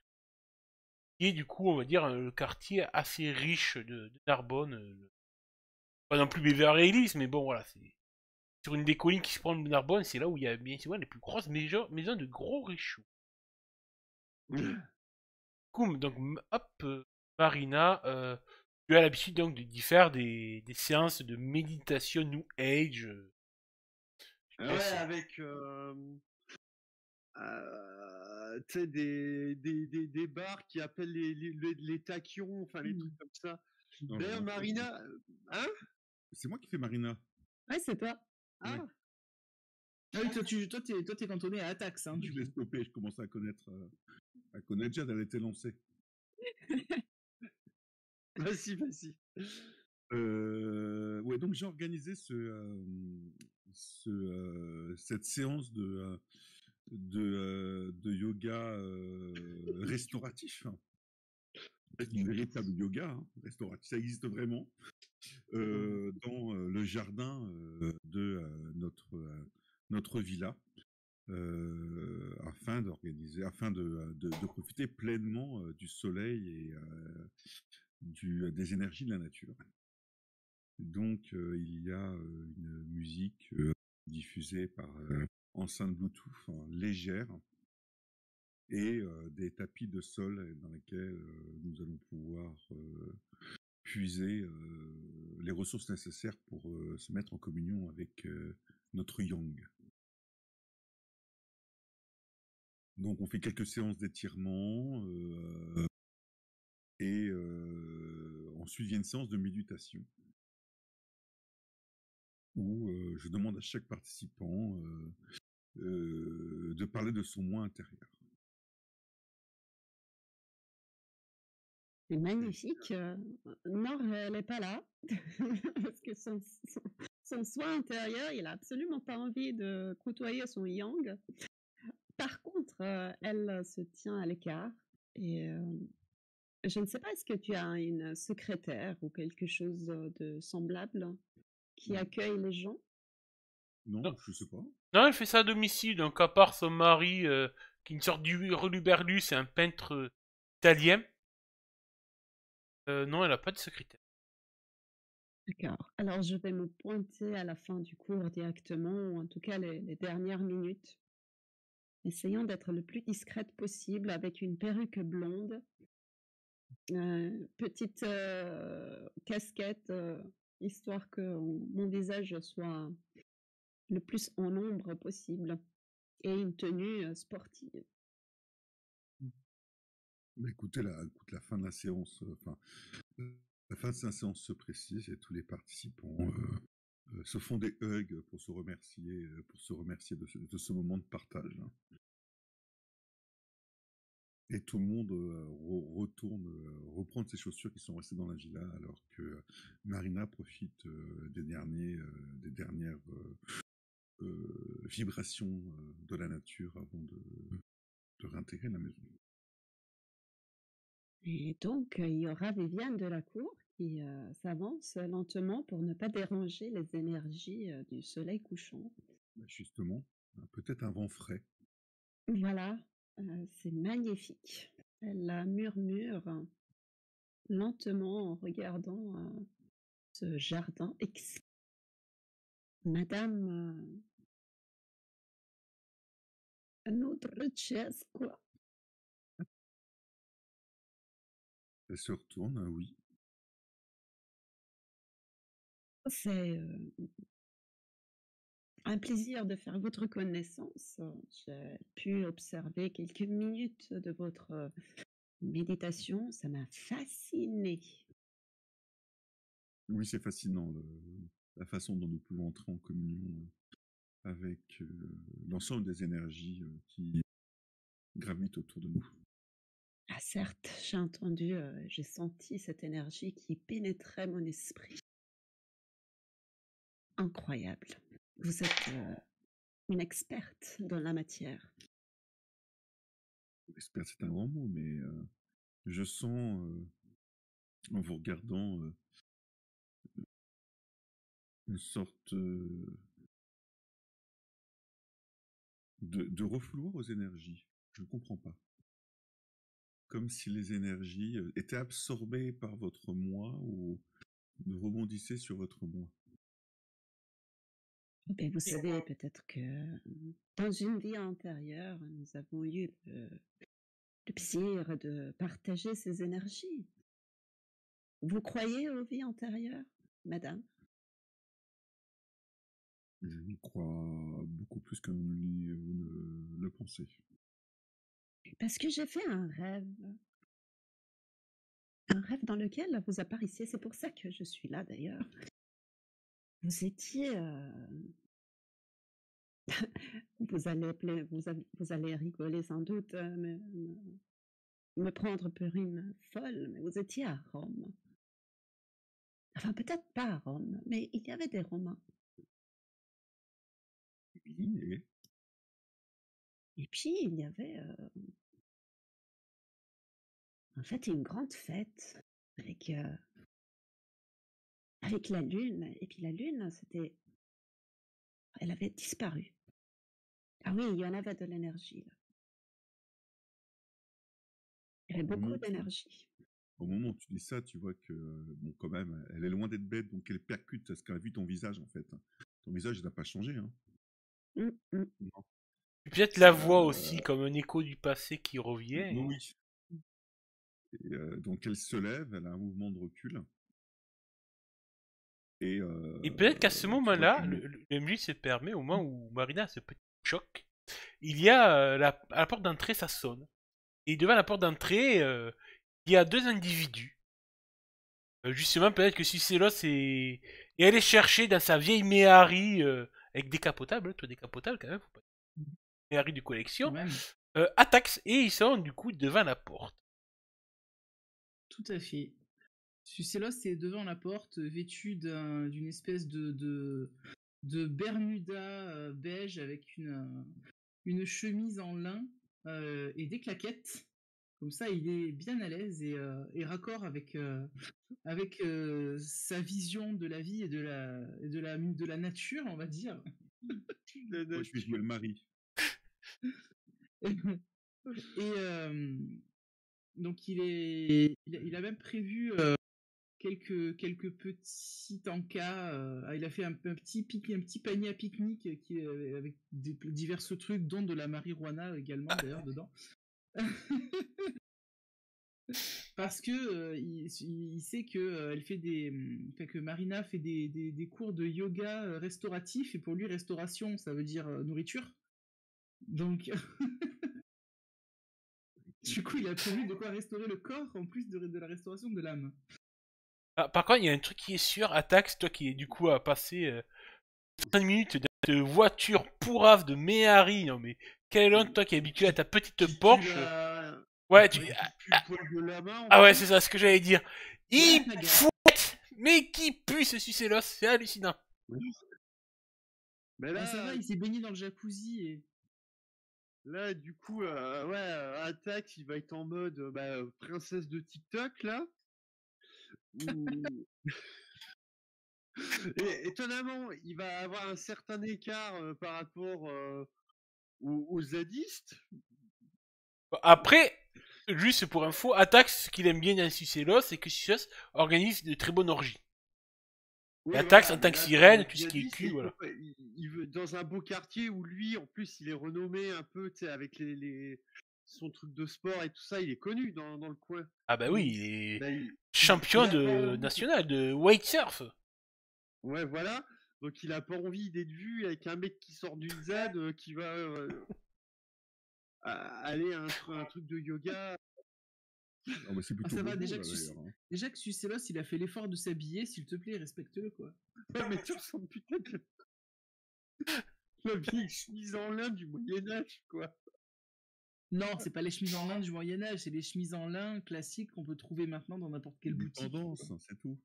Et du coup, on va dire le quartier assez riche de Narbonne. Pas non plus Beverly Hills, mais bon, voilà. C'est sur une des collines qui se prend de Narbonne, c'est là où il y a bien souvent les plus grosses maisons de gros richoux. Donc, hop, Marina, tu as l'habitude donc d'y faire des séances de méditation New Age. Ouais, avec tu sais, des bars qui appellent les tachyons, enfin les trucs comme ça. Non, D'ailleurs, non, Marina, hein? c'est moi qui fais Marina. Ouais, c'est toi. Ah, Ouais. Ah oui, toi, t'es cantonné à Atax. Hein, Je l'ai stoppé, je commençais à connaître Jade, elle était lancée. vas-y. Ouais, donc j'ai organisé cette séance de yoga restauratif. C'est du véritable yoga restauratif, ça existe vraiment dans le jardin de notre villa. Afin de profiter pleinement du soleil et des énergies de la nature. Donc, il y a une musique diffusée par enceinte Bluetooth légère et des tapis de sol dans lesquels nous allons pouvoir puiser les ressources nécessaires pour se mettre en communion avec notre yang. Donc, on fait quelques séances d'étirement et ensuite vient une séance de méditation où je demande à chaque participant de parler de son moi intérieur. C'est magnifique. Nord, elle n'est pas là. Parce que son soi intérieur, il a absolument pas envie de côtoyer son yang. Par contre, elle se tient à l'écart. Et je ne sais pas, est-ce que tu as une secrétaire ou quelque chose de semblable qui accueille les gens? Non, Non. je sais pas. Non, elle fait ça à domicile, donc à part son mari, qui est une sorte du Reluberlu, c'est un peintre italien. Non, elle a pas de secrétaire. D'accord. Alors, je vais me pointer à la fin du cours directement, ou en tout cas les dernières minutes, essayant d'être le plus discrète possible avec une perruque blonde, petite casquette, histoire que mon visage soit le plus en ombre possible, et une tenue sportive. Bah, écoutez, la fin de la séance, la fin de la séance se précise et tous les participants se font des hugs pour se remercier de ce moment de partage. Et tout le monde retourne reprendre ses chaussures qui sont restées dans la villa, alors que Marina profite des dernières vibrations de la nature avant de réintégrer la maison. Et donc, il y aura Viviane de la cour qui s'avance lentement pour ne pas déranger les énergies du soleil couchant. Bah, justement, peut-être un vent frais. Voilà, c'est magnifique. Elle murmure lentement en regardant ce jardin exquis. Madame Nutrecescu, Elle se retourne, oui. c'est un plaisir de faire votre connaissance. J'ai pu observer quelques minutes de votre méditation, ça m'a fascinée. Oui, c'est fascinant, la façon dont nous pouvons entrer en communion avec l'ensemble des énergies qui gravitent autour de nous. Ah certes, j'ai entendu, j'ai senti cette énergie qui pénétrait mon esprit. Incroyable. Vous êtes une experte dans la matière. Expert, c'est un grand mot, mais je sens, en vous regardant, une sorte de refouloir aux énergies. Je ne comprends pas. Comme si les énergies étaient absorbées par votre moi ou rebondissaient sur votre moi. Ben, vous savez peut-être que dans une vie antérieure, nous avons eu le plaisir de partager ces énergies. Vous croyez aux vies antérieures, madame? Je y crois beaucoup plus que vous ne le pensez. Parce que j'ai fait un rêve dans lequel vous apparaissiez. C'est pour ça que je suis là d'ailleurs. Vous étiez, vous allez rigoler sans doute, me prendre pour une folle, mais vous étiez à Rome. Enfin, peut-être pas à Rome, mais il y avait des Romains. Oui, Et puis, il y avait en fait une grande fête avec, avec la lune. Et puis la lune, elle avait disparu. Ah oui, il y en avait de l'énergie là. Il y avait Au moment beaucoup où tu- d'énergie. au moment où tu dis ça, tu vois que, bon, quand même, elle est loin d'être bête, donc elle percute ce qu'a vu ton visage, en fait. Ton visage, il n'a pas changé, hein. Mm. Non. Et peut-être la C'est, voix aussi, comme un écho du passé qui revient. oui. Et, donc elle se lève, elle a un mouvement de recul. Et, Et peut-être qu'à ce tu vois moment-là, qu'elle le MJ se permet, au moment où Marina a ce petit choc, il y a à la porte d'entrée, ça sonne. Et devant la porte d'entrée, il y a deux individus. Justement, peut-être que Sucélos est allé chercher dans sa vieille Méhari avec décapotable, hein, toi décapotable quand même, faut pas... Méhari de collection, Quand même. Atax, et ils sont du coup devant la porte. Tout à fait. Sucélos est devant la porte, vêtu d'une espèce de bermuda beige avec une chemise en lin et des claquettes. Comme ça, il est bien à l'aise et raccord avec sa vision de la vie et de la nature, on va dire. Moi, je vais jouer le mari. Et donc il a même prévu quelques petits encas. Il a fait un petit panier à pique-nique avec divers trucs, dont de la marijuana également d'ailleurs dedans. Parce que il sait que elle fait que Marina fait des cours de yoga restauratif, et pour lui restauration ça veut dire nourriture. Donc du coup il a prévu de quoi restaurer le corps en plus de la restauration de l'âme. Ah, par contre, il y a un truc qui est sûr, Atax, toi qui du coup a passé 5 minutes de voiture pourrave de Méhari, non mais quel honte toi qui es habitué à ta petite Porsche. Ouais, tu... Ouais, qui pue le poil de la main. Ah ouais, c'est ça ce que j'allais dire. Il la gare. fouette, mais qui pue ce Sucélos, c'est hallucinant. Mais Bah, là, ça va, il s'est baigné dans le jacuzzi et là, du coup, Attack, il va être en mode princesse de TikTok, là. Où- Et étonnamment, il va avoir un certain écart par rapport aux zadistes. Après, juste pour info, Atax, ce qu'il aime bien dans Sucélos, c'est que Sucélos organise de très bonnes orgies. Oui, Et Atax, voilà, en tant mais que là, sirène, les tout ce qui est zadistes, cul, voilà. il veut dans un beau quartier où lui, en plus, il est renommé un peu, tu sais, avec son truc de sport et tout ça, il est connu dans le coin. Ah bah oui, il est Bah, champion il a pas de envie national de windsurf. Ouais, voilà. Donc il a pas envie d'être vu avec un mec qui sort d'une ZAD qui va aller à un truc de yoga. Oh, mais c'est plutôt ça va, bobo, là, d'ailleurs. Hein. déjà que Sucélos il a fait l'effort de s'habiller, s'il te plaît, respecte-le quoi. Ouais, mais tu ressembles putain de la vieille chemise en lin du Moyen-Âge, quoi. Non, c'est pas les chemises en lin du Moyen-Âge, c'est les chemises en lin classiques qu'on peut trouver maintenant dans n'importe C'est quelle des boutique. tendances, hein, c'est tout.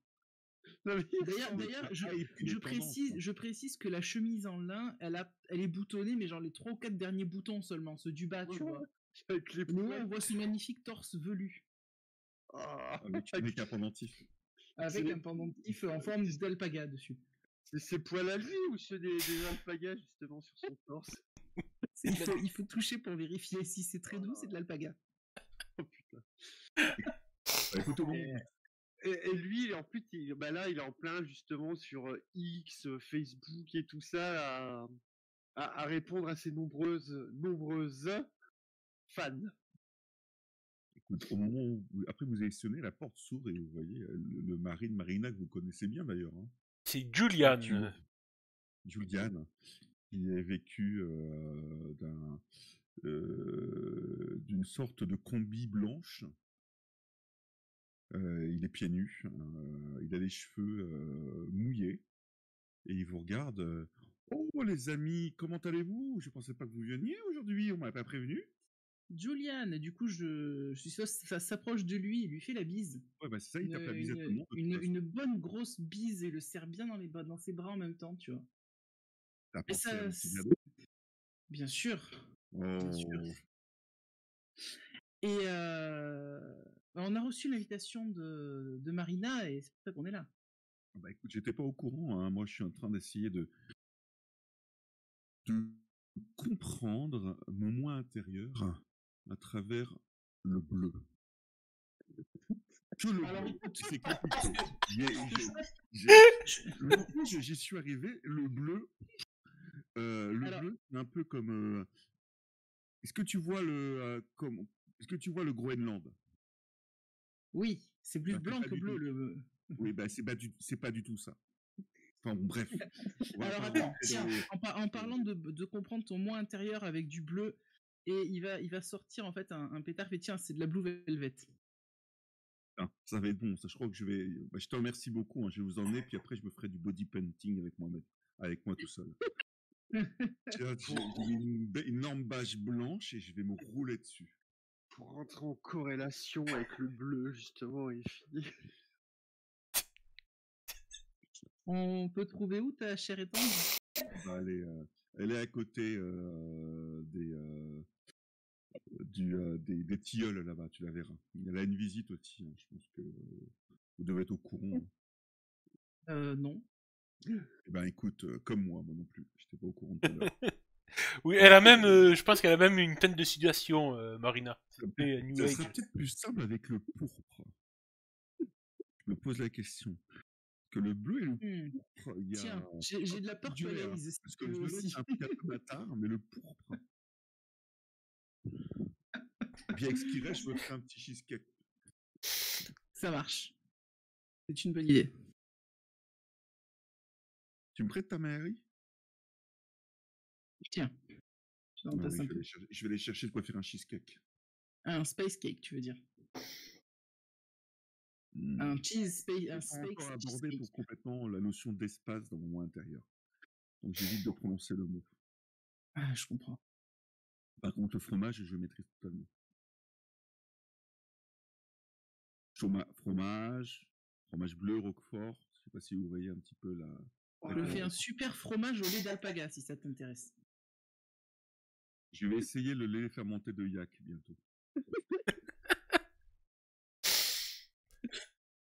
Non, mais D'ailleurs, il est tendance, hein. je précise que la chemise en lin, elle est boutonnée, mais genre les 3 ou 4 derniers boutons seulement, ceux du bas, tu vois. avec les Et nous, poils. on voit ce magnifique torse velu, Ah, Avec un pendentif. avec C'est- un pendentif en forme d'alpaga dessus. c'est ses poils à lui ou ceux des alpagas justement sur son torse? Il faut toucher pour vérifier si c'est très doux, c'est de l'alpaga. Oh putain. Bah, écoute, au moment Et lui, en plus, bah là, il est en plein justement sur X, Facebook et tout ça, à répondre à ses nombreuses fans. au moment où après vous avez sonné, la porte s'ouvre et vous voyez le mari de Marina que vous connaissez bien d'ailleurs, hein. C'est Julian. Julian, qui a vécu d'une sorte de combi blanche. Il est pieds nus, il a les cheveux mouillés et il vous regarde. Oh les amis, comment allez-vous? Je pensais pas que vous veniez aujourd'hui, on m'avait pas prévenu. Julian, du coup, je suis sûr, ça s'approche de lui, il lui fait la bise. Ouais, bah c'est ça, il tape la bise à tout le monde. Une bonne grosse bise et le serre bien dans ses bras en même temps, tu vois. T'as Et pensé ça, à un petit cadeau? bien sûr. Bien sûr. Oh, Et on a reçu l'invitation de Marina et c'est pour ça qu'on est là. bah écoute, j'étais pas au courant, hein. Moi, je suis en train d'essayer de comprendre mon moi intérieur à travers le bleu. Que le Alors, bleu, écoute, c'est compliqué. J'y suis arrivé, le bleu, Alors- bleu, c'est un peu comme. Est-ce que tu vois est-ce que tu vois le Groenland? oui, c'est plus Bah, c'est blanc pas que du bleu. tout. Oui, bah c'est pas du tout ça. Enfin bon, bref. On va Alors pas attends, rentrer tiens, dans les- en parlant de comprendre ton moi intérieur avec du bleu, et il va sortir en fait un pétard, fait tiens, c'est de la Blue Velvet. Ah, ça va être bon. Ça, je crois que je vais. Bah, je te remercie beaucoup, hein. Je vais vous emmener, puis après je me ferai du body painting avec moi tout seul. Tiens, j'ai une énorme bâche blanche et je vais me rouler dessus. Pour rentrer en corrélation avec le bleu, justement, et fini. On peut trouver où ta chère et tendre? Bah, elle est à côté des tilleuls là-bas, tu la verras. Elle a une visite aussi, hein. Je pense que vous devez être au courant, hein. Non. Eh ben écoute, comme moi non plus. J'étais pas au courant tout à l'heure. Oui, elle a même, je pense qu'elle a même une teinte de situation, Marina. C'est New Ça Age. serait peut-être plus simple avec le pourpre. Je me pose la question. Que le bleu et le pourpre, il y a Tiens, j'ai de la purple dur, hein. haze, si Parce tu que le veux violet, aussi. c'est un peu bâtard, mais le pourpre. Et puis avec ce qui reste, je me ferai un petit cheesecake. Ça marche. C'est une bonne idée. Tu me prêtes ta main, Harry? Tiens. Je t'en Ah passe oui, un peu. je vais aller chercher de quoi faire un cheesecake. Un space cake, tu veux dire. Hmm. Un cheese space, Je un n'ai pas space encore abordé cheesecake. pour complètement la notion d'espace dans mon moi intérieur. Donc j'évite de prononcer le mot. Ah, je comprends. Par contre, le fromage, je maîtrise totalement. Fromage bleu, Roquefort. Je sais pas si vous voyez un petit peu la. Je fais un super fromage au lait d'alpaga, si ça t'intéresse. Je vais essayer le lait fermenté de yak bientôt.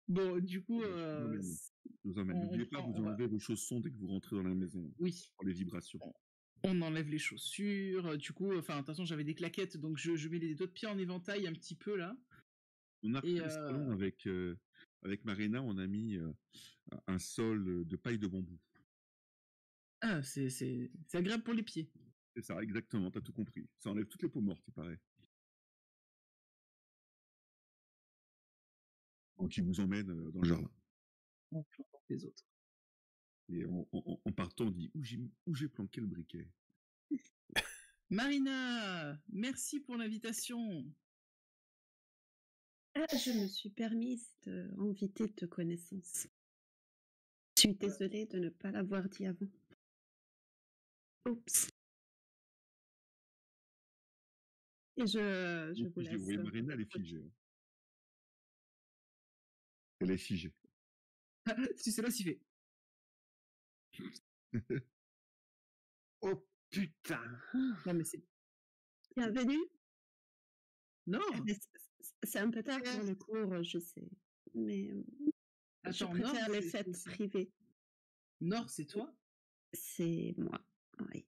Bon, du coup, Je vous emmène. N'oubliez pas, vous enlevez vos chaussons dès que vous rentrez dans la maison. Oui. Pour les vibrations. On enlève les chaussures. Du coup, enfin, de toute façon, j'avais des claquettes, donc je mets les doigts de pied en éventail un petit peu là. On a refait le salon avec Marina, on a mis un sol de paille de bambou. Ah, c'est agréable pour les pieds. C'est ça, exactement, t'as tout compris. Ça enlève toutes les peaux mortes, il paraît. Donc il vous emmène dans le jardin. On plante les autres. Et en partant, on dit où j'ai planqué le briquet. Marina, merci pour l'invitation. Ah, je me suis permise d'inviter de connaissance. Je suis désolée de ne pas l'avoir dit avant. Oups. Et je vous laisse. Oui, Marina, elle est figée. Elle est figée. Sucelos, il fait. Oh putain. Non, mais c'est. Bienvenue. Non. Mais c'est un peu tard pour le cours, je sais. Mais je Attends, préfère Nord, les fêtes privées. Nord, c'est toi? C'est moi. Oui.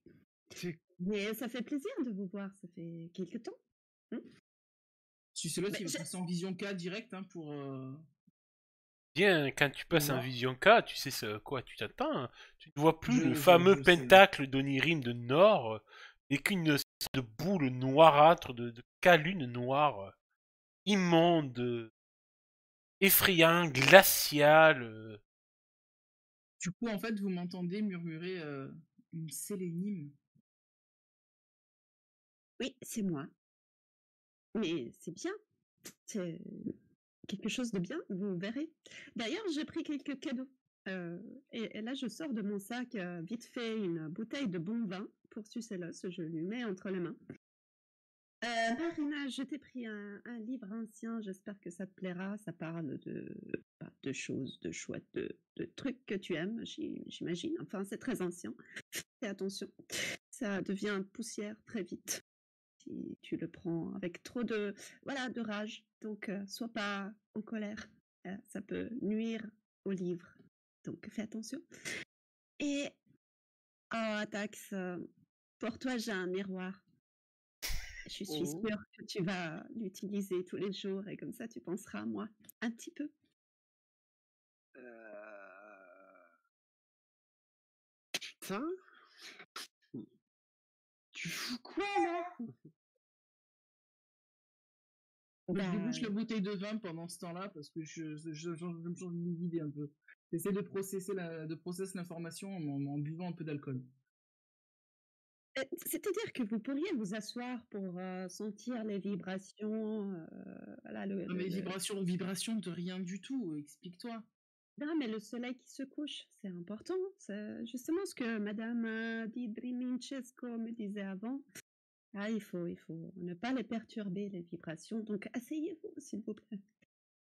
C'est Mais ça fait plaisir de vous voir. Ça fait quelque temps. Sucelos, Mais il va je- passer en vision K direct hein, pour. Bien, quand tu passes un voir. Vision K, tu sais ce quoi tu t'attends. Hein. Tu ne vois plus le Je fameux sais. pentacle d'Onirim de Nord, et qu'une sorte de boule noirâtre, de calune noire, immonde, effrayant, glacial. Du coup, en fait, vous m'entendez murmurer une sélénime. Oui, c'est moi. Mais c'est bien. C'est quelque chose de bien, vous verrez. D'ailleurs, j'ai pris quelques cadeaux. Et là, je sors de mon sac vite fait une bouteille de bon vin pour Sucelos. Je lui mets entre les mains. Marina, je t'ai pris un livre ancien. J'espère que ça te plaira. Ça parle de choses, de chouettes, de trucs que tu aimes, j'imagine. Enfin, c'est très ancien. Fais attention. Ça devient poussière très vite si tu le prends avec trop de rage. Donc, sois pas en colère. Ça peut nuire au livre. Donc, fais attention. Et, Tax, pour toi, j'ai un miroir. Je suis Oh. sûre que tu vas l'utiliser tous les jours et comme ça, tu penseras à moi un petit peu. Putain. Tu fous quoi là? Je Bah, débouche la bouteille de vin pendant ce temps-là parce que je me change d'idée un peu. J'essaie de processer l'information en buvant un peu d'alcool. c'est-à-dire que vous pourriez vous asseoir pour sentir les vibrations. Voilà, Non mais vibration de rien du tout, explique-toi. Non, mais le soleil qui se couche, c'est important. C'est justement ce que Madame Di Driminchesco me disait avant. Ah, il faut ne pas les perturber, les vibrations. Donc, asseyez-vous, s'il vous plaît.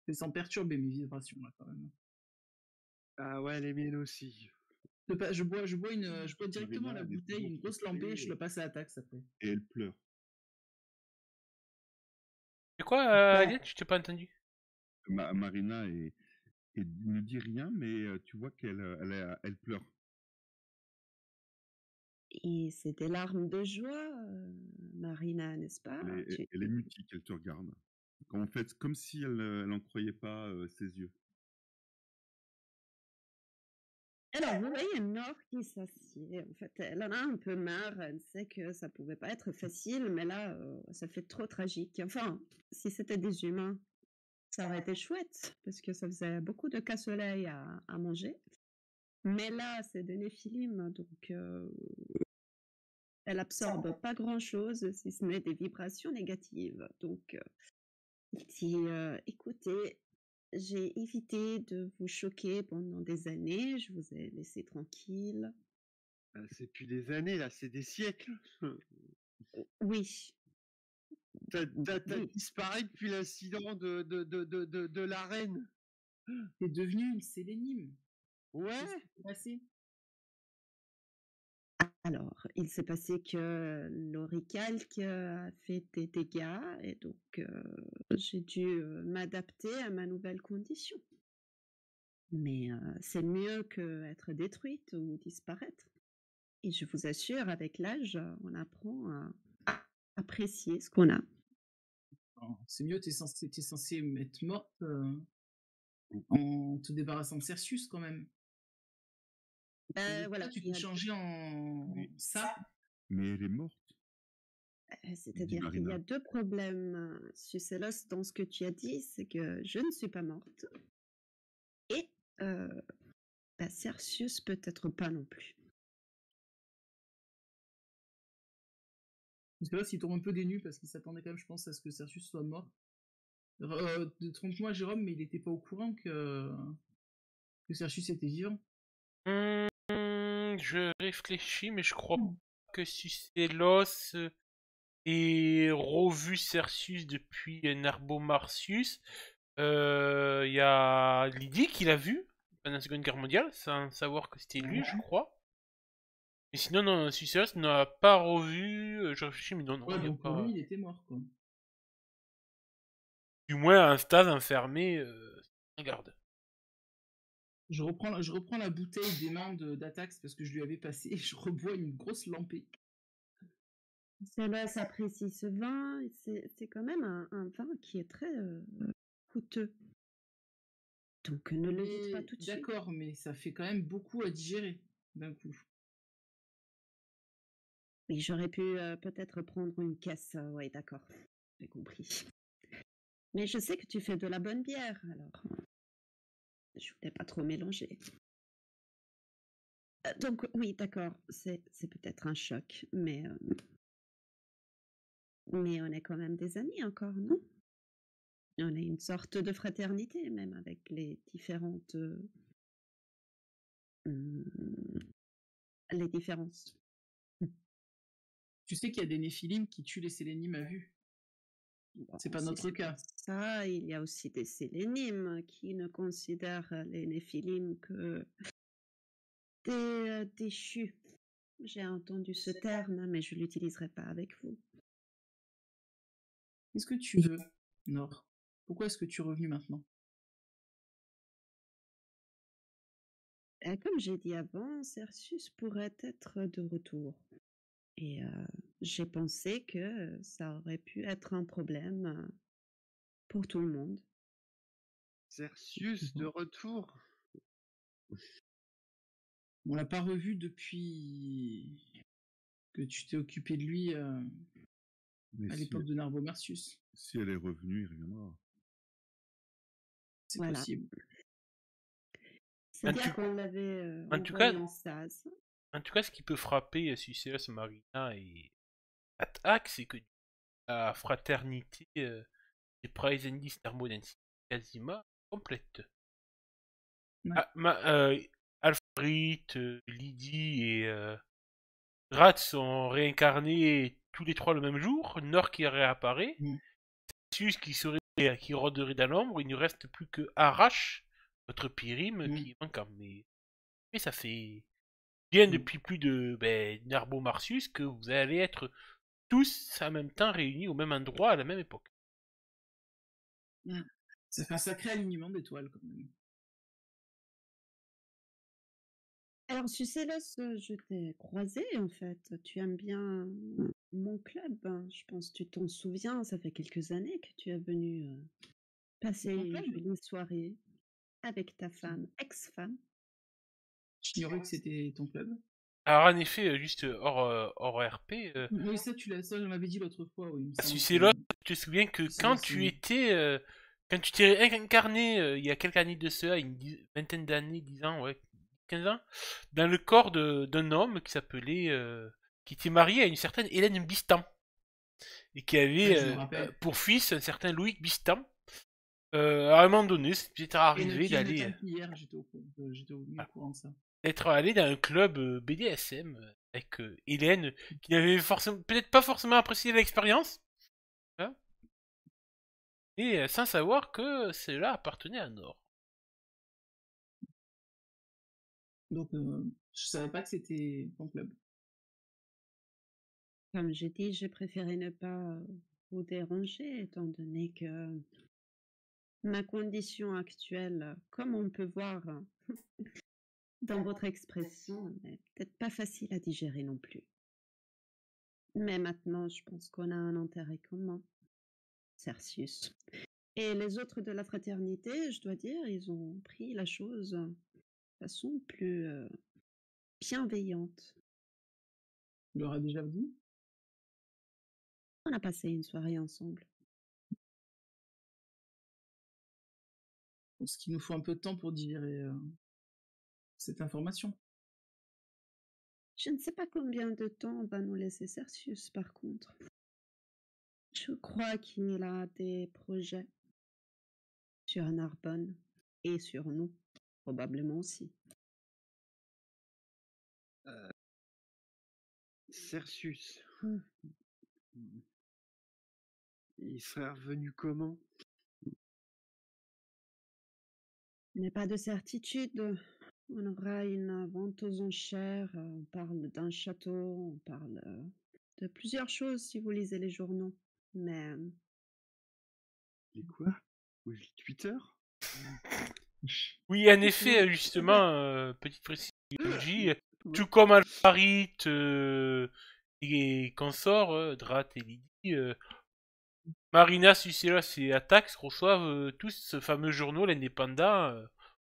C'est sans perturber mes vibrations là quand même. Ah ouais, les miennes aussi. Je bois directement Marina, la elle est bouteille, toujours une grosse frustrée lampée, je la passe à la taxe après. Et elle pleure. C'est quoi, Aliette? Je t'ai pas entendu. Marina ne dit rien, mais tu vois qu'elle elle pleure. Et c'est des larmes de joie, Marina, n'est-ce pas? Elle est mutique, elle te regarde. En fait, comme si elle n'en croyait pas ses yeux. Alors, vous voyez Nord qui s'assied. En fait, elle en a un peu marre. Elle sait que ça pouvait pas être facile, mais là, ça fait trop tragique. Enfin, si c'était des humains, ça aurait été chouette, parce que ça faisait beaucoup de cassoulet à manger. Mais là, c'est des néphilim, donc elle absorbe pas grand-chose, si ce n'est des vibrations négatives. Donc, il dit, écoutez, j'ai évité de vous choquer pendant des années, je vous ai laissé tranquille. C'est plus des années là, c'est des siècles. Oui. T'as Oui. disparu depuis l'incident de la reine. T'es devenu une sélénime. Ouais. Qu'est-ce qui s'est passé? Alors, il s'est passé que l'oricalque a fait des dégâts et donc j'ai dû m'adapter à ma nouvelle condition. Mais c'est mieux qu'être détruite ou disparaître. Et je vous assure, avec l'âge, on apprend à apprécier ce qu'on a. Oh, c'est mieux, t'es censé être morte en te débarrassant de Cercius quand même. Voilà. Tu t'es changé en ça. Mais elle est morte. C'est-à-dire qu'il y a deux problèmes, Sucelos, dans ce que tu as dit, c'est que je ne suis pas morte et Cercius peut-être pas non plus. Parce que là, s'il tombe un peu des nues parce qu'il s'attendait quand même, je pense, à ce que Cercius soit mort. Trompe-moi, Jérôme, mais il n'était pas au courant que Cercius était vivant. Je réfléchis, mais je crois que Sucelos ait revu Cercius depuis Narbomarcius. Il y a Lydie qui l'a vu. pendant la Seconde Guerre mondiale, sans savoir que c'était lui, je Ouais. crois. Mais sinon, non, Suicerios n'a pas revu. Je réfléchis, mais non, non, Ouais, il n'y a donc pour pas. lui, il était mort, quoi. Du moins, un stade enfermé, en garde. Je reprends la bouteille des mains d'Atax parce que je lui avais passé et je rebois une grosse lampée. Cela s'apprécie ce vin. C'est quand même un vin qui est très coûteux. Donc ne le dites pas Mais tout de suite. d'accord, mais ça fait quand même beaucoup à digérer d'un coup. Oui, j'aurais pu peut-être prendre une caisse. Oui, d'accord. J'ai compris. Mais je sais que tu fais de la bonne bière, alors je voulais pas trop mélanger. Donc oui, d'accord, c'est peut-être un choc, mais on est quand même des amis encore, non? On est une sorte de fraternité même avec les différentes hum, les différences. Tu sais qu'il y a des néphilim qui tuent les sélénimes à vue. Bon, C'est pas si notre c'est cas. pour ça, il y a aussi des sélénimes qui ne considèrent les néphilim que des déchus. J'ai entendu ce terme, mais je l'utiliserai pas avec vous. Qu'est-ce que tu veux, Nord? Pourquoi est-ce que tu es revenu maintenant? Comme j'ai dit avant, Cercius pourrait être de retour. Et j'ai pensé que ça aurait pu être un problème pour tout le monde. Cercius de retour. On l'a pas revu depuis que tu t'es occupé de lui Mais à si, l'époque de Narbomercius. si elle est revenue, il reviendra. C'est Voilà. possible. C'est En bien tout- qu'on l'avait en tout envoyé cas- en SAS. En tout cas, ce qui peut frapper Suicerios, Marina et Attack, c'est que la fraternité des Praesendis Thermodensis est quasiment complète. Ouais. Alfred, Lydie et Rat sont réincarnés tous les trois le même jour. Nord qui réapparaît. Mm. Sus qui rôderait dans l'ombre. Il ne reste plus que Arrache, votre Pyrim, Mm. qui est manquant. Mais ça fait bien Mm. depuis plus de Narbo Marcius que vous allez être tous en même temps réunis au même endroit à la même époque. Ça fait un sacré alignement d'étoiles quand même. Alors, Sucellus, je t'ai croisé en fait. Tu aimes bien mon club, hein. Je pense que tu t'en souviens, ça fait quelques années que tu es venu passer Ton une club? jolie soirée avec ta femme, ex-femme. J'ignorais que c'était ton club. Alors en effet, juste hors RP, Oui, ça, ça, je m'avais dit l'autre fois, oui. il me semble Sucellus, que- tu te souviens que C'est quand là, tu c'est- étais, quand tu t'es incarné il y a quelques années de cela, vingtaine d'années, 10 ans, ouais, 15 ans, dans le corps d'un homme qui s'appelait, qui était marié à une certaine Hélène Bistam et qui Ouais, avait je me rappelle. pour fils un certain Loïc Bistam. À un moment donné, c'est peut-être arrivé Qui est d'aller notamment hier, j'étais au courant de ça. d'être allé dans un club BDSM avec Hélène, qui n'avait forcément, peut-être pas forcément apprécié l'expérience, hein, et sans savoir que cela appartenait à Nord. Donc, je savais pas que c'était ton club. Comme j'ai dit, j'ai préféré ne pas vous déranger, étant donné que ma condition actuelle, comme on peut voir dans votre expression, n'est peut-être pas facile à digérer non plus. Mais maintenant, je pense qu'on a un intérêt commun, Cercius. Et les autres de la fraternité, je dois dire, ils ont pris la chose de façon plus bienveillante. Tu leur as déjà dit? On a passé une soirée ensemble. Parce qu'il nous faut un peu de temps pour digérer cette information. Je ne sais pas combien de temps va nous laisser Cercius, par contre. Je crois qu'il a des projets sur Narbonne et sur nous, probablement aussi. Cercius. Mm. Il serait revenu comment? Mais pas de certitude. On aura une vente aux enchères. On parle d'un château. On parle de plusieurs choses si vous lisez les journaux. Mais Et quoi? Oui, Twitter? Oui, en non, effet, eh justement, ben, petite précision, J, Ouais. tout comme Alvarit et consorts, Drat et Lydie, Marina, Sucellus et Atax reçoivent tous ce fameux journal l'Indépendant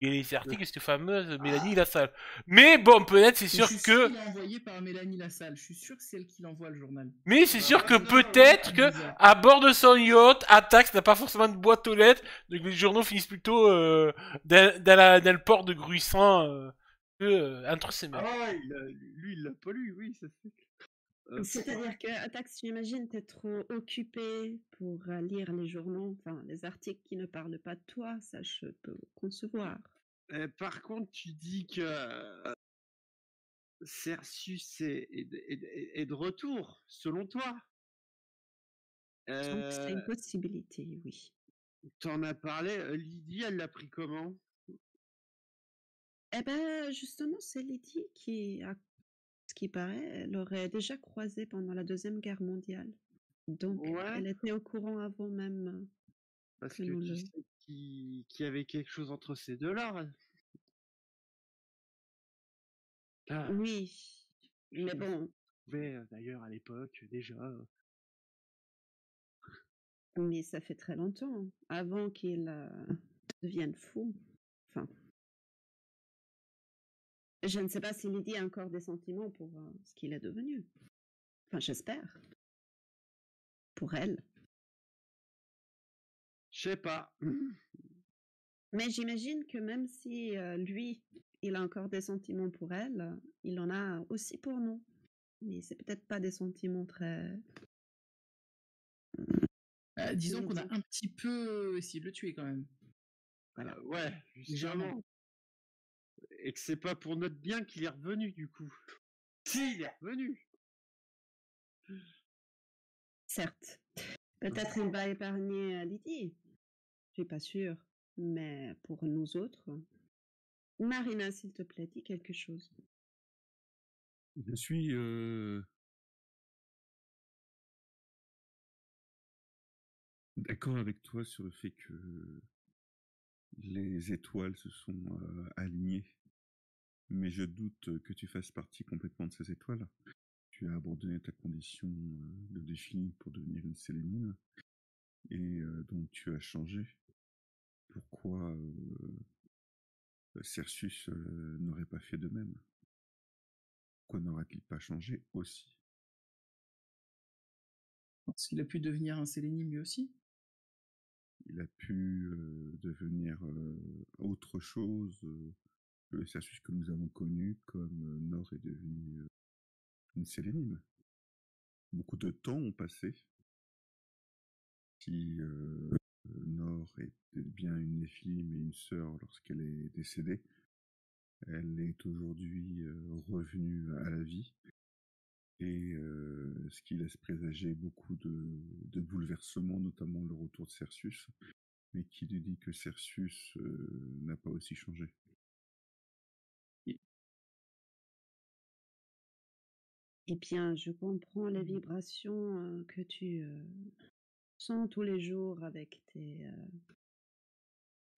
et les articles de cette fameuse Mélanie Lassalle. Mais bon, peut-être c'est Mais je sûr suis sûr que... qu'il est envoyé par Mélanie Lassalle. Je suis sûr que c'est elle qui l'envoie le journal. Mais c'est sûr que non, peut-être que Bizarre. à bord de son yacht, Atax n'a pas forcément de boîte aux lettres, donc les journaux finissent plutôt dans le port de Gruissant que entre ses mains. Ah, lui, il l'a pas lu, oui, ça c'est. c'est-à-dire que Atax, j'imagine, t'es trop occupé pour lire les journaux, enfin les articles qui ne parlent pas de toi, ça je peux concevoir. Par contre, tu dis que Cersus est de retour, selon toi. Donc c'est Euh, une possibilité, oui. T'en as parlé, Lydie, elle l'a pris comment? Eh ben justement, c'est Lydie qui, à ce qui paraît, elle aurait déjà croisé pendant la Deuxième Guerre mondiale. Donc Ouais, elle était au courant avant même parce que que nous tu le... sais qu'il y avait quelque chose entre ces deux-là. Ah, Oui, je mais me bon, souvenais d'ailleurs à l'époque déjà. mais ça fait très longtemps, avant qu'il devienne fou. Enfin, je ne sais pas si Lydie a encore des sentiments pour ce qu'il est devenu. Enfin, j'espère. Pour elle. Je sais pas. Mais j'imagine que même si lui, il a encore des sentiments pour elle, il en a aussi pour nous. Mais c'est peut-être pas des sentiments très... Disons qu'on a Lydie. un petit peu essayé de le tuer quand même. Voilà. Ouais, Légèrement. justement. Et que c'est pas pour notre bien qu'il est revenu du coup. Si, il est revenu. Certes. Peut-être il va épargner Lydie. Je suis pas sûre. Mais pour nous autres... Marina, s'il te plaît, dis quelque chose. Je suis d'accord avec toi sur le fait que les étoiles se sont alignées, mais je doute que tu fasses partie complètement de ces étoiles. Tu as abandonné ta condition de défini pour devenir une sélénine, et donc tu as changé. Pourquoi Cersus n'aurait pas fait de même? Pourquoi n'aurait-il pas changé aussi? Parce qu'il a pu devenir un sélénime lui aussi. Il a pu devenir autre chose que le Cersus que nous avons connu, comme Nord est devenu une sélénime. Beaucoup de temps ont passé. Si Nord était bien une Néphilim et une sœur lorsqu'elle est décédée, elle est aujourd'hui revenue à la vie, et ce qui laisse présager beaucoup de bouleversements, notamment le retour de Cersus, mais qui nous dit que Cersus n'a pas aussi changé. Eh bien, je comprends les vibrations que tu sens tous les jours avec tes...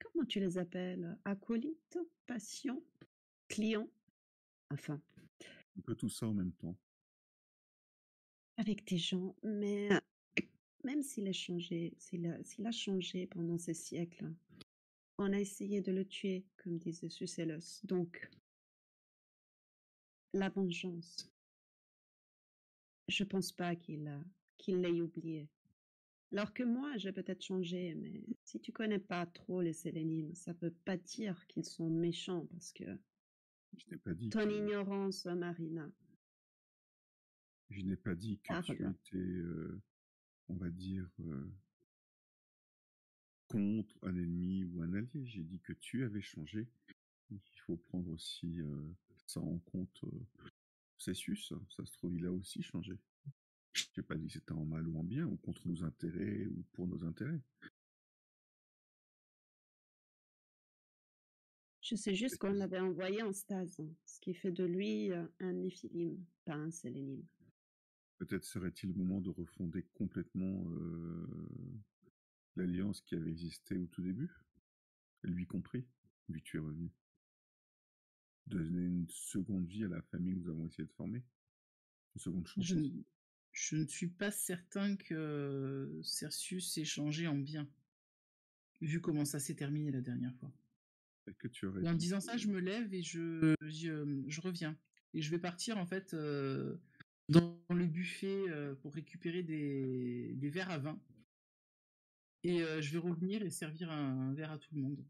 comment tu les appelles? Acolytes? Patients? Clients? Enfin, Un peu tout ça en même temps. avec tes gens. Mais même s'il a changé, s'il a changé pendant ces siècles, on a essayé de le tuer, comme disait Sucellus. Donc, la vengeance, je pense pas qu'il l'ait oublié. Alors que moi, j'ai peut-être changé, mais si tu connais pas trop les sélénimes, ça veut pas dire qu'ils sont méchants, parce que Je n'ai pas dit ton que ignorance, Marina, je n'ai pas dit que tu parle. étais, on va dire, contre un ennemi ou un allié. J'ai dit que tu avais changé. Il faut prendre aussi ça en compte. Cessius, ça se trouve, il a aussi changé. Je n'ai pas dit que c'était en mal ou en bien, ou contre nos intérêts, ou pour nos intérêts. Je sais juste qu'on l'avait envoyé en stase, hein, ce qui fait de lui un Néphilim, pas un Sélénime. Peut-être serait-il le moment de refonder complètement l'alliance qui avait existé au tout début, lui compris, vu que tu es revenu. Donner une seconde vie à la famille que nous avons essayé de former. Une seconde chance. Je ne suis pas certain que Cercius ait changé en bien, vu comment ça s'est terminé la dernière fois. Est-ce que tu aurais Et en dit- disant ça, je me lève et je reviens. Et je vais partir en fait dans le buffet pour récupérer des verres à vin. Et je vais revenir et servir un verre à tout le monde.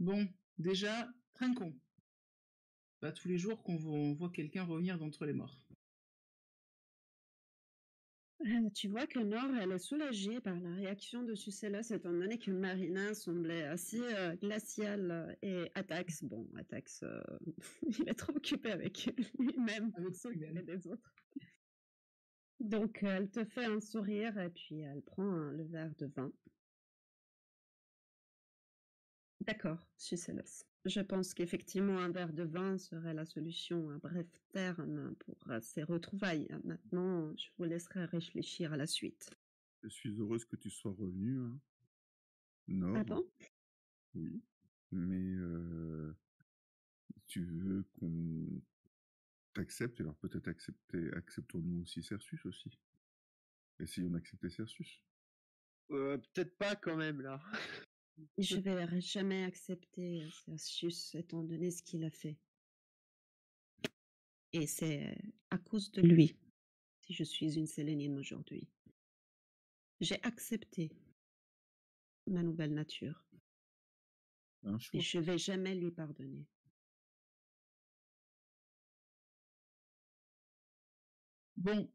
Bon, déjà, trinquons. Pas tous les jours qu'on voit quelqu'un revenir d'entre les morts. Tu vois que Nord, elle est soulagée par la réaction de Sucellus, étant donné que Marina semblait assez glaciale et Atax, bon, Atax, il est trop occupé avec lui-même, Avec s'occuper des autres. Donc, elle te fait un sourire et puis elle prend le verre de vin. D'accord, Sucellus. Je pense qu'effectivement, un verre de vin serait la solution à bref terme pour ces retrouvailles. Maintenant, je vous laisserai réfléchir à la suite. Je suis heureuse que tu sois revenu, hein. Nord. Ah bon? Oui. Mais si tu veux qu'on t'accepte, alors peut-être acceptons-nous aussi Cercius aussi. Essayons d'accepter Cercius. Peut-être pas quand même là. Je vais jamais accepter Cercius étant donné ce qu'il a fait. Et c'est à cause de lui si je suis une Sélénine aujourd'hui. J'ai accepté ma nouvelle nature. Un Et choix. je vais jamais lui pardonner. Bon,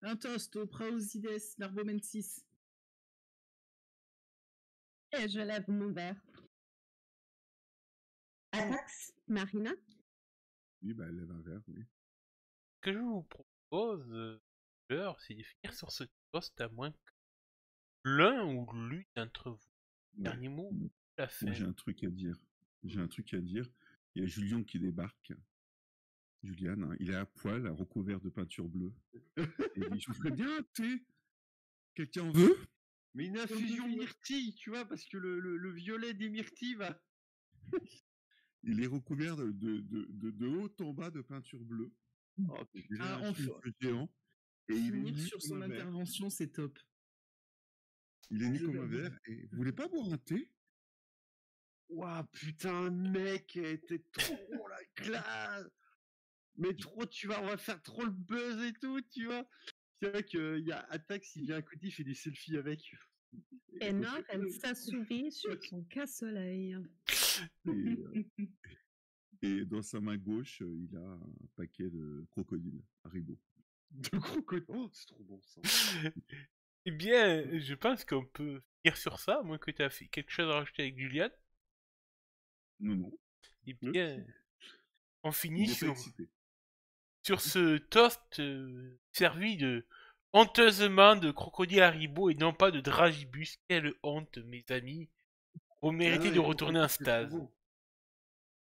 un toast au Praosides Narbomensis. Et je lève mon verre. Atax, Marina? Oui, bah, elle lève un verre, oui. Ce que je vous propose, c'est de finir sur ce poste à moins que l'un ou l'une d'entre vous, dernier mot, la Moi, fin. j'ai un truc à dire. J'ai un truc à dire. Il y a Julien qui débarque. Julian, hein, il est à poil, recouvert de peinture bleue. Et il dit, je vous ferais bien un thé. Quelqu'un en veut? Mais une infusion myrtille, tu vois, parce que le violet des myrtilles va. Il est recouvert de haut en bas de peinture bleue. Oh, Il putain. a un enfin. cheveu géant. Et il est Finir nu sur comme son un verre. intervention, c'est top. Il est nu Je comme un valide. verre. Et vous voulez pas boire un thé? Ouah, putain, mec, t'es trop la classe. Mais trop, on va faire trop le buzz et tout, tu vois. C'est vrai qu'il y a Atax, il vient à côté, il fait des selfies avec. Et Nord, elle s'assouvit sur son casse-soleil. Et dans sa main gauche, il a un paquet de crocodiles Haribo. De crocodile. Oh, c'est trop bon ça. Eh bien, je pense qu'on peut finir sur ça, à moins que tu as fait quelque chose à rajouter avec Julian. Non. Eh bien, on finit Il est pas excité. sur ce toast servi de honteusement de crocodile Haribo et non pas de dragibus. Quelle honte, mes amis. Vous méritez de retourner en stase.